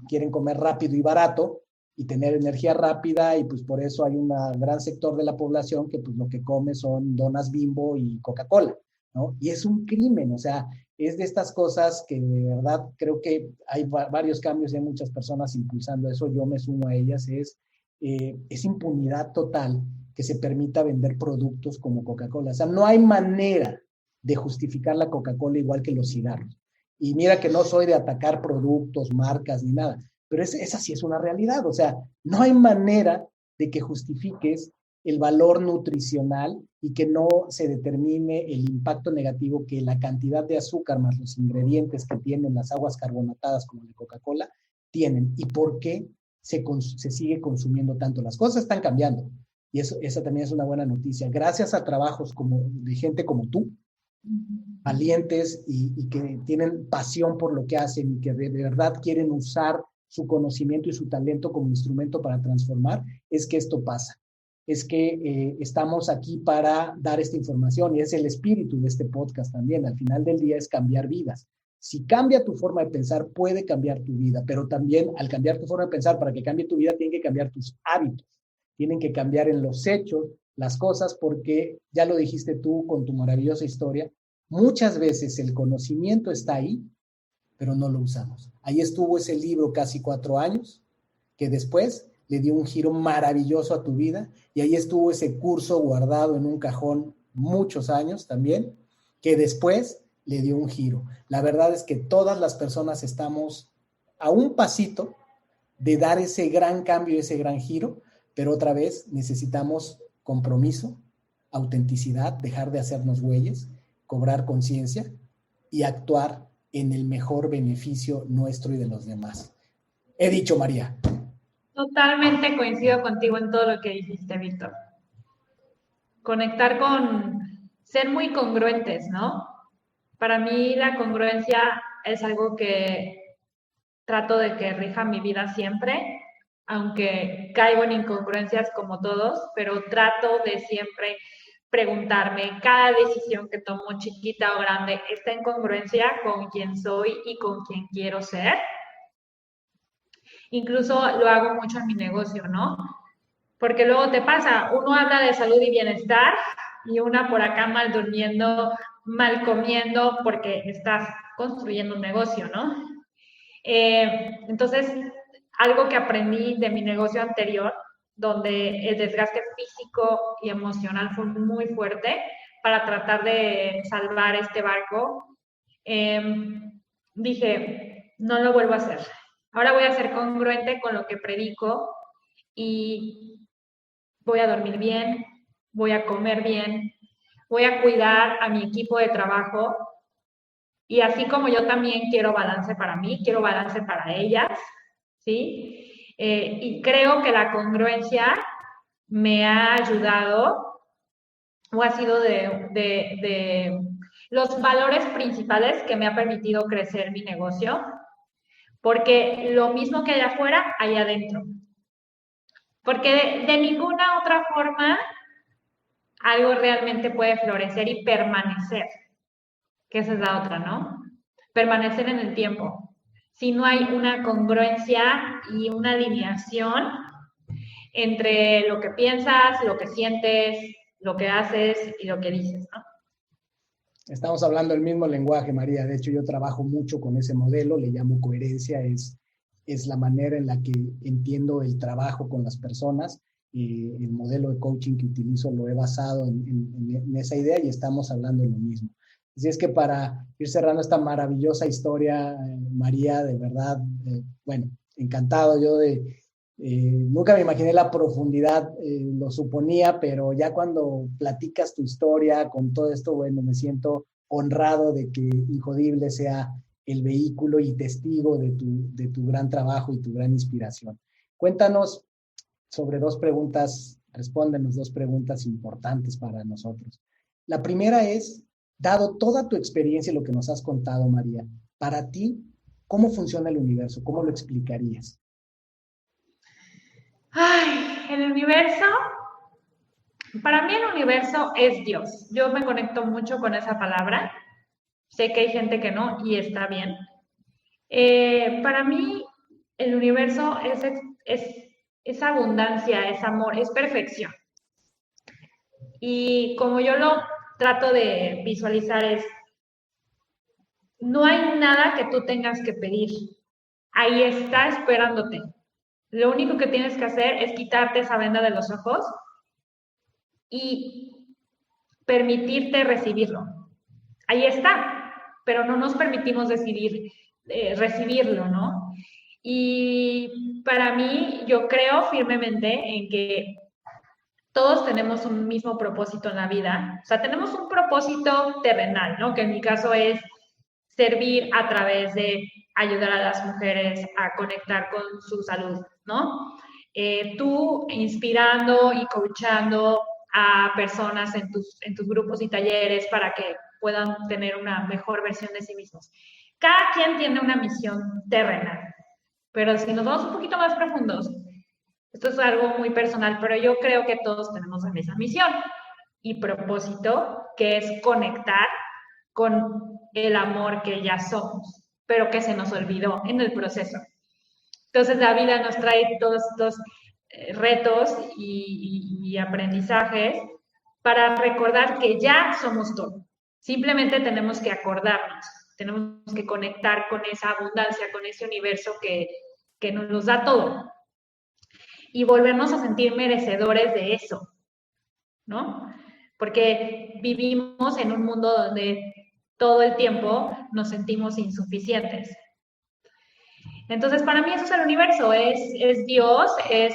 quieren comer rápido y barato y tener energía rápida, y pues por eso hay un gran sector de la población que pues lo que come son donas Bimbo y Coca-Cola, ¿no? Y es un crimen, o sea, es de estas cosas que de verdad creo que hay varios cambios y hay muchas personas impulsando eso, yo me sumo a ellas, es impunidad total que se permita vender productos como Coca-Cola. O sea, no hay manera de justificar la Coca-Cola igual que los cigarros. Y mira que no soy de atacar productos, marcas ni nada, pero esa sí es una realidad. O sea, no hay manera de que justifiques el valor nutricional y que no se determine el impacto negativo que la cantidad de azúcar más los ingredientes que tienen las aguas carbonatadas como de Coca-Cola tienen. ¿Y por qué se sigue consumiendo tanto? Las cosas están cambiando y esa también es una buena noticia. Gracias a trabajos de gente como tú, valientes y que tienen pasión por lo que hacen y que de verdad quieren usar su conocimiento y su talento como instrumento para transformar, es que esto pasa. Es que estamos aquí para dar esta información y es el espíritu de este podcast también. Al final del día es cambiar vidas. Si cambia tu forma de pensar, puede cambiar tu vida, pero también al cambiar tu forma de pensar, para que cambie tu vida, tienen que cambiar tus hábitos, tienen que cambiar en los hechos, las cosas, porque ya lo dijiste tú con tu maravillosa historia, muchas veces el conocimiento está ahí, pero no lo usamos. Ahí estuvo ese libro casi 4 años, que después le dio un giro maravilloso a tu vida, y ahí estuvo ese curso guardado en un cajón muchos años también, que después le dio un giro. La verdad es que todas las personas estamos a un pasito de dar ese gran cambio, ese gran giro, pero otra vez necesitamos compromiso, autenticidad, dejar de hacernos güeyes, cobrar conciencia y actuar en el mejor beneficio nuestro y de los demás. He dicho, María. Totalmente coincido contigo en todo lo que dijiste, Víctor. Conectar con ser muy congruentes, ¿no? Para mí la congruencia es algo que trato de que rija mi vida siempre, aunque caigo en incongruencias como todos, pero trato de siempre preguntarme, cada decisión que tomo, chiquita o grande, ¿está en congruencia con quién soy y con quién quiero ser? Incluso lo hago mucho en mi negocio, ¿no? Porque luego te pasa, uno habla de salud y bienestar y una por acá mal durmiendo, mal comiendo, porque estás construyendo un negocio, ¿no? Entonces, algo que aprendí de mi negocio anterior, donde el desgaste físico y emocional fue muy fuerte para tratar de salvar este barco, dije, no lo vuelvo a hacer. Ahora voy a ser congruente con lo que predico y voy a dormir bien, voy a comer bien, voy a cuidar a mi equipo de trabajo y así como yo también quiero balance para mí, quiero balance para ellas, ¿sí? Y creo que la congruencia me ha ayudado o ha sido de los valores principales que me ha permitido crecer mi negocio, porque lo mismo que hay afuera, hay adentro. Porque de ninguna otra forma algo realmente puede florecer y permanecer, que esa es la otra, ¿no? Permanecer en el tiempo. Si no hay una congruencia y una alineación entre lo que piensas, lo que sientes, lo que haces y lo que dices, ¿no? Estamos hablando el mismo lenguaje, María. De hecho, yo trabajo mucho con ese modelo, le llamo coherencia, es la manera en la que entiendo el trabajo con las personas. El modelo de coaching que utilizo lo he basado en esa idea y estamos hablando de lo mismo. Así es que para ir cerrando esta maravillosa historia, María, de verdad, bueno, encantado yo nunca me imaginé la profundidad, lo suponía, pero ya cuando platicas tu historia con todo esto, bueno, me siento honrado de que Injodible sea el vehículo y testigo de tu gran trabajo y tu gran inspiración. Cuéntanos sobre 2 preguntas, respóndenos 2 preguntas importantes para nosotros. La primera es, dado toda tu experiencia y lo que nos has contado, María, para ti, ¿cómo funciona el universo? ¿Cómo lo explicarías? Ay, el universo, para mí el universo es Dios. Yo me conecto mucho con esa palabra. Sé que hay gente que no y está bien. Para mí el universo es abundancia, es amor, es perfección. Y como yo lo trato de visualizar es, no hay nada que tú tengas que pedir. Ahí está esperándote. Lo único que tienes que hacer es quitarte esa venda de los ojos y permitirte recibirlo. Ahí está, pero no nos permitimos decidir recibirlo, ¿no? Y para mí, yo creo firmemente en que todos tenemos un mismo propósito en la vida. O sea, tenemos un propósito terrenal, ¿no? Que en mi caso es servir a través de ayudar a las mujeres a conectar con su salud, ¿no? Tú inspirando y coachando a personas en tus grupos y talleres para que puedan tener una mejor versión de sí mismos. Cada quien tiene una misión terrenal, pero si nos vamos un poquito más profundos, esto es algo muy personal, pero yo creo que todos tenemos la misma misión y propósito, que es conectar con el amor que ya somos, pero que se nos olvidó en el proceso. Entonces la vida nos trae todos estos retos y aprendizajes para recordar que ya somos todo. Simplemente tenemos que acordarnos, tenemos que conectar con esa abundancia, con ese universo que nos da todo y volvernos a sentir merecedores de eso, ¿no? Porque vivimos en un mundo donde todo el tiempo nos sentimos insuficientes. Entonces, para mí eso es el universo, es Dios, es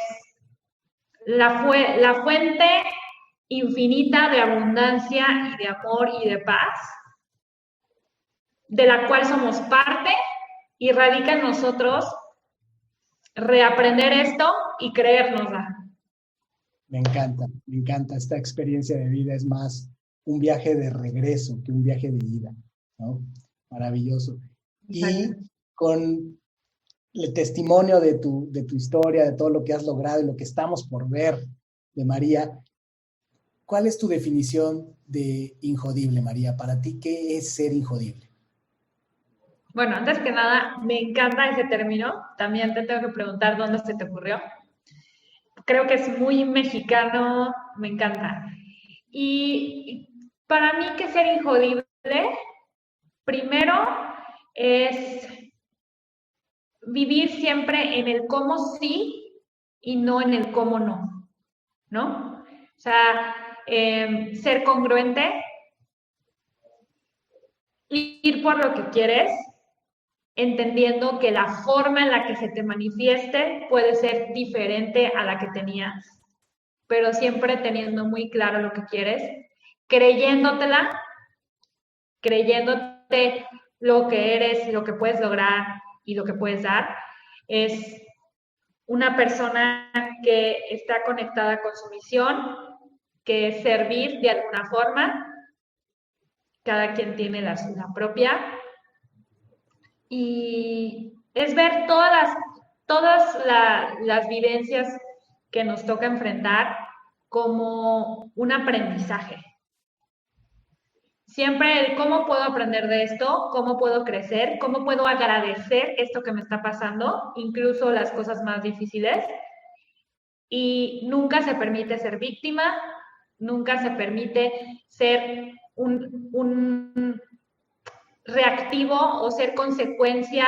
la fuente infinita de abundancia y de amor y de paz, de la cual somos parte y radica en nosotros reaprender esto y creérnosla. Me encanta. Esta experiencia de vida es más un viaje de regreso que un viaje de ida, ¿no? Maravilloso. Y con el testimonio de tu historia, de todo lo que has logrado y lo que estamos por ver de María, ¿cuál es tu definición de injodible, María? Para ti, ¿qué es ser injodible? Bueno, antes que nada, me encanta ese término. También te tengo que preguntar dónde se te ocurrió. Creo que es muy mexicano, me encanta. Y para mí que ser injodible, primero es vivir siempre en el cómo sí y no en el cómo no, ¿no? O sea, ser congruente, ir por lo que quieres, entendiendo que la forma en la que se te manifieste puede ser diferente a la que tenías, pero siempre teniendo muy claro lo que quieres, creyéndote lo que eres, lo que puedes lograr y lo que puedes dar. Es una persona que está conectada con su misión, que es servir de alguna forma. Cada quien tiene la propia. Y es ver todas las vivencias que nos toca enfrentar como un aprendizaje. Siempre el cómo puedo aprender de esto, cómo puedo crecer, cómo puedo agradecer esto que me está pasando, incluso las cosas más difíciles. Y nunca se permite ser víctima, nunca se permite ser un reactivo o ser consecuencia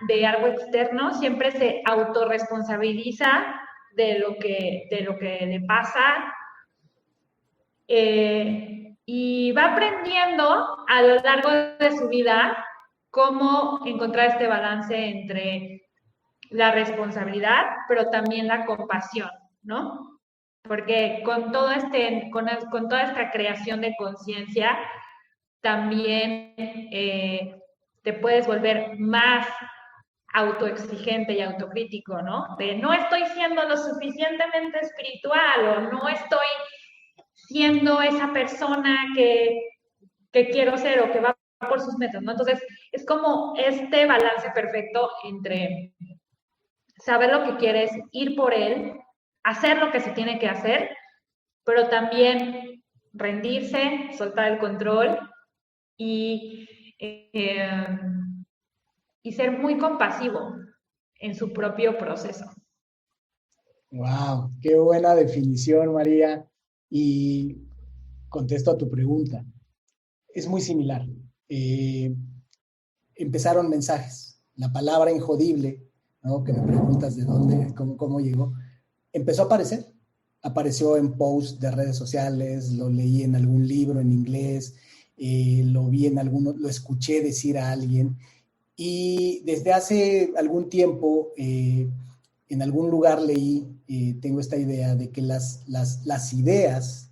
de algo externo, siempre se autorresponsabiliza de lo que le pasa y va aprendiendo a lo largo de su vida cómo encontrar este balance entre la responsabilidad, pero también la compasión, ¿no? Porque con toda esta creación de conciencia, también te puedes volver más autoexigente y autocrítico, ¿no? De no estoy siendo lo suficientemente espiritual o no estoy siendo esa persona que quiero ser o que va por sus metas, ¿no? Entonces, es como este balance perfecto entre saber lo que quieres, ir por él, hacer lo que se tiene que hacer, pero también rendirse, soltar el control y ser muy compasivo en su propio proceso. Wow, qué buena definición, María. Y contesto a tu pregunta. Es muy similar. Empezaron mensajes. La palabra injodible, ¿no? Que me preguntas de dónde, cómo llegó, empezó a aparecer apareció en posts de redes sociales, lo leí en algún libro en inglés, lo escuché decir a alguien, y desde hace algún tiempo en algún lugar leí, tengo esta idea de que las ideas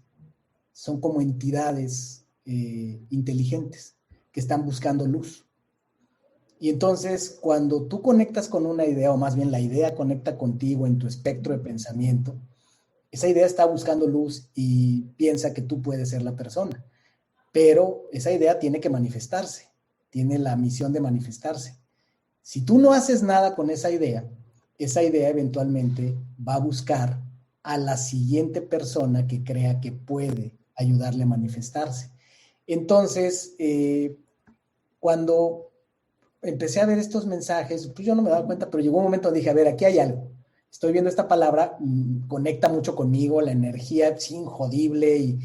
son como entidades inteligentes que están buscando luz. Y entonces, cuando tú conectas con una idea, o más bien la idea conecta contigo en tu espectro de pensamiento, esa idea está buscando luz y piensa que tú puedes ser la persona. Pero esa idea tiene que manifestarse, tiene la misión de manifestarse. Si tú no haces nada con esa idea eventualmente va a buscar a la siguiente persona que crea que puede ayudarle a manifestarse. Entonces, cuando empecé a ver estos mensajes, pues yo no me daba cuenta, pero llegó un momento donde dije, a ver, aquí hay algo. Estoy viendo esta palabra, conecta mucho conmigo, la energía es injodible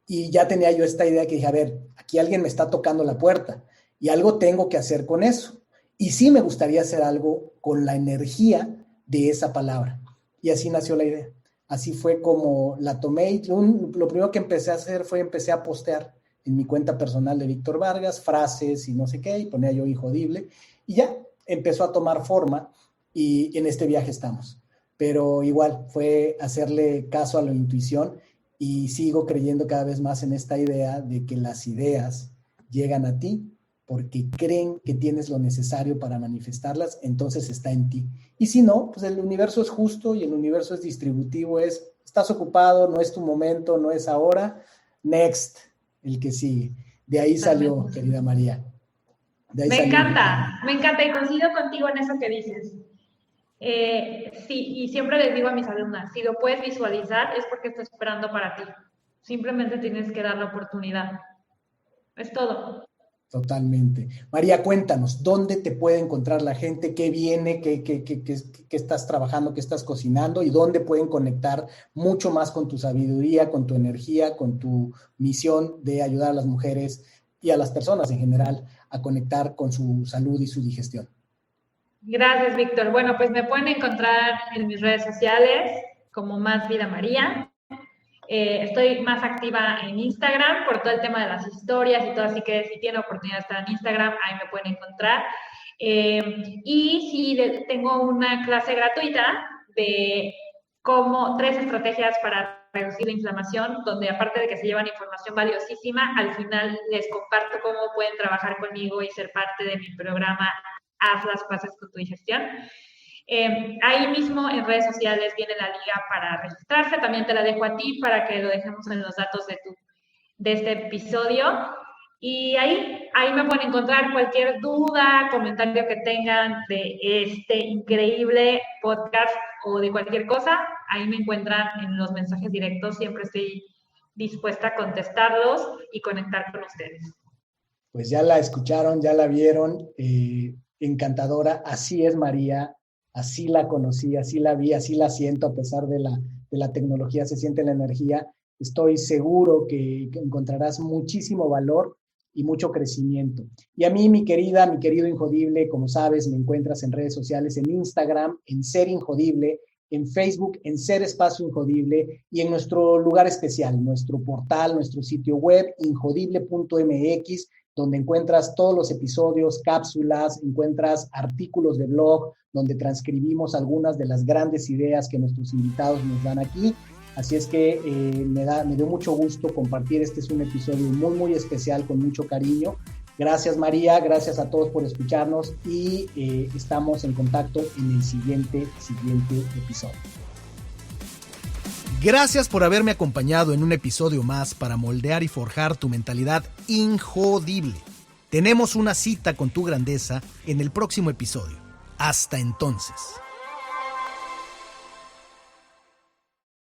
y ya tenía yo esta idea que dije, a ver, aquí alguien me está tocando la puerta y algo tengo que hacer con eso. Y sí me gustaría hacer algo con la energía de esa palabra. Y así nació la idea. Así fue como la tomé y lo primero que empecé a hacer fue empecé a postear en mi cuenta personal de Víctor Vargas, frases y no sé qué, y ponía yo injodible, y ya empezó a tomar forma y en este viaje estamos. Pero igual fue hacerle caso a la intuición y sigo creyendo cada vez más en esta idea de que las ideas llegan a ti porque creen que tienes lo necesario para manifestarlas, entonces está en ti. Y si no, pues el universo es justo y el universo es distributivo, estás ocupado, no es tu momento, no es ahora, next, el que sigue. De ahí salió, querida María. Me encanta y coincido contigo en eso que dices. Sí, y siempre les digo a mis alumnas, si lo puedes visualizar es porque está esperando para ti. Simplemente tienes que dar la oportunidad. Es todo. Totalmente. María, cuéntanos, ¿dónde te puede encontrar la gente? ¿Qué viene? ¿Qué estás trabajando? ¿Qué estás cocinando? ¿Y dónde pueden conectar mucho más con tu sabiduría, con tu energía, con tu misión de ayudar a las mujeres y a las personas en general a conectar con su salud y su digestión? Gracias, Víctor. Bueno, pues me pueden encontrar en mis redes sociales como Más Vida María. Estoy más activa en Instagram por todo el tema de las historias y todo, así que si tienen oportunidad de estar en Instagram, ahí me pueden encontrar. Y sí, tengo una clase gratuita de 3 estrategias para reducir la inflamación, donde aparte de que se llevan información valiosísima, al final les comparto cómo pueden trabajar conmigo y ser parte de mi programa Haz las paces con tu digestión. Ahí mismo en redes sociales viene la liga para registrarse, también te la dejo a ti para que lo dejemos en los datos de este episodio. Y ahí me pueden encontrar cualquier duda, comentario que tengan de este increíble podcast o de cualquier cosa. Ahí me encuentran en los mensajes directos. Siempre estoy dispuesta a contestarlos y conectar con ustedes. Pues ya la escucharon, ya la vieron. Encantadora. Así es María. Así la conocí, así la vi, así la siento a pesar de la tecnología. Se siente la energía. Estoy seguro que encontrarás muchísimo valor y mucho crecimiento. Y a mí, mi querido Injodible, como sabes, me encuentras en redes sociales, en Instagram, en Ser Injodible, en Facebook, en Ser Espacio Injodible y en nuestro lugar especial, nuestro portal, nuestro sitio web, injodible.mx, donde encuentras todos los episodios, cápsulas, encuentras artículos de blog, donde transcribimos algunas de las grandes ideas que nuestros invitados nos dan aquí. Así es que me dio mucho gusto compartir. Este es un episodio muy, muy especial, con mucho cariño. Gracias, María. Gracias a todos por escucharnos y estamos en contacto en el siguiente episodio. Gracias por haberme acompañado en un episodio más para moldear y forjar tu mentalidad injodible. Tenemos una cita con tu grandeza en el próximo episodio. Hasta entonces.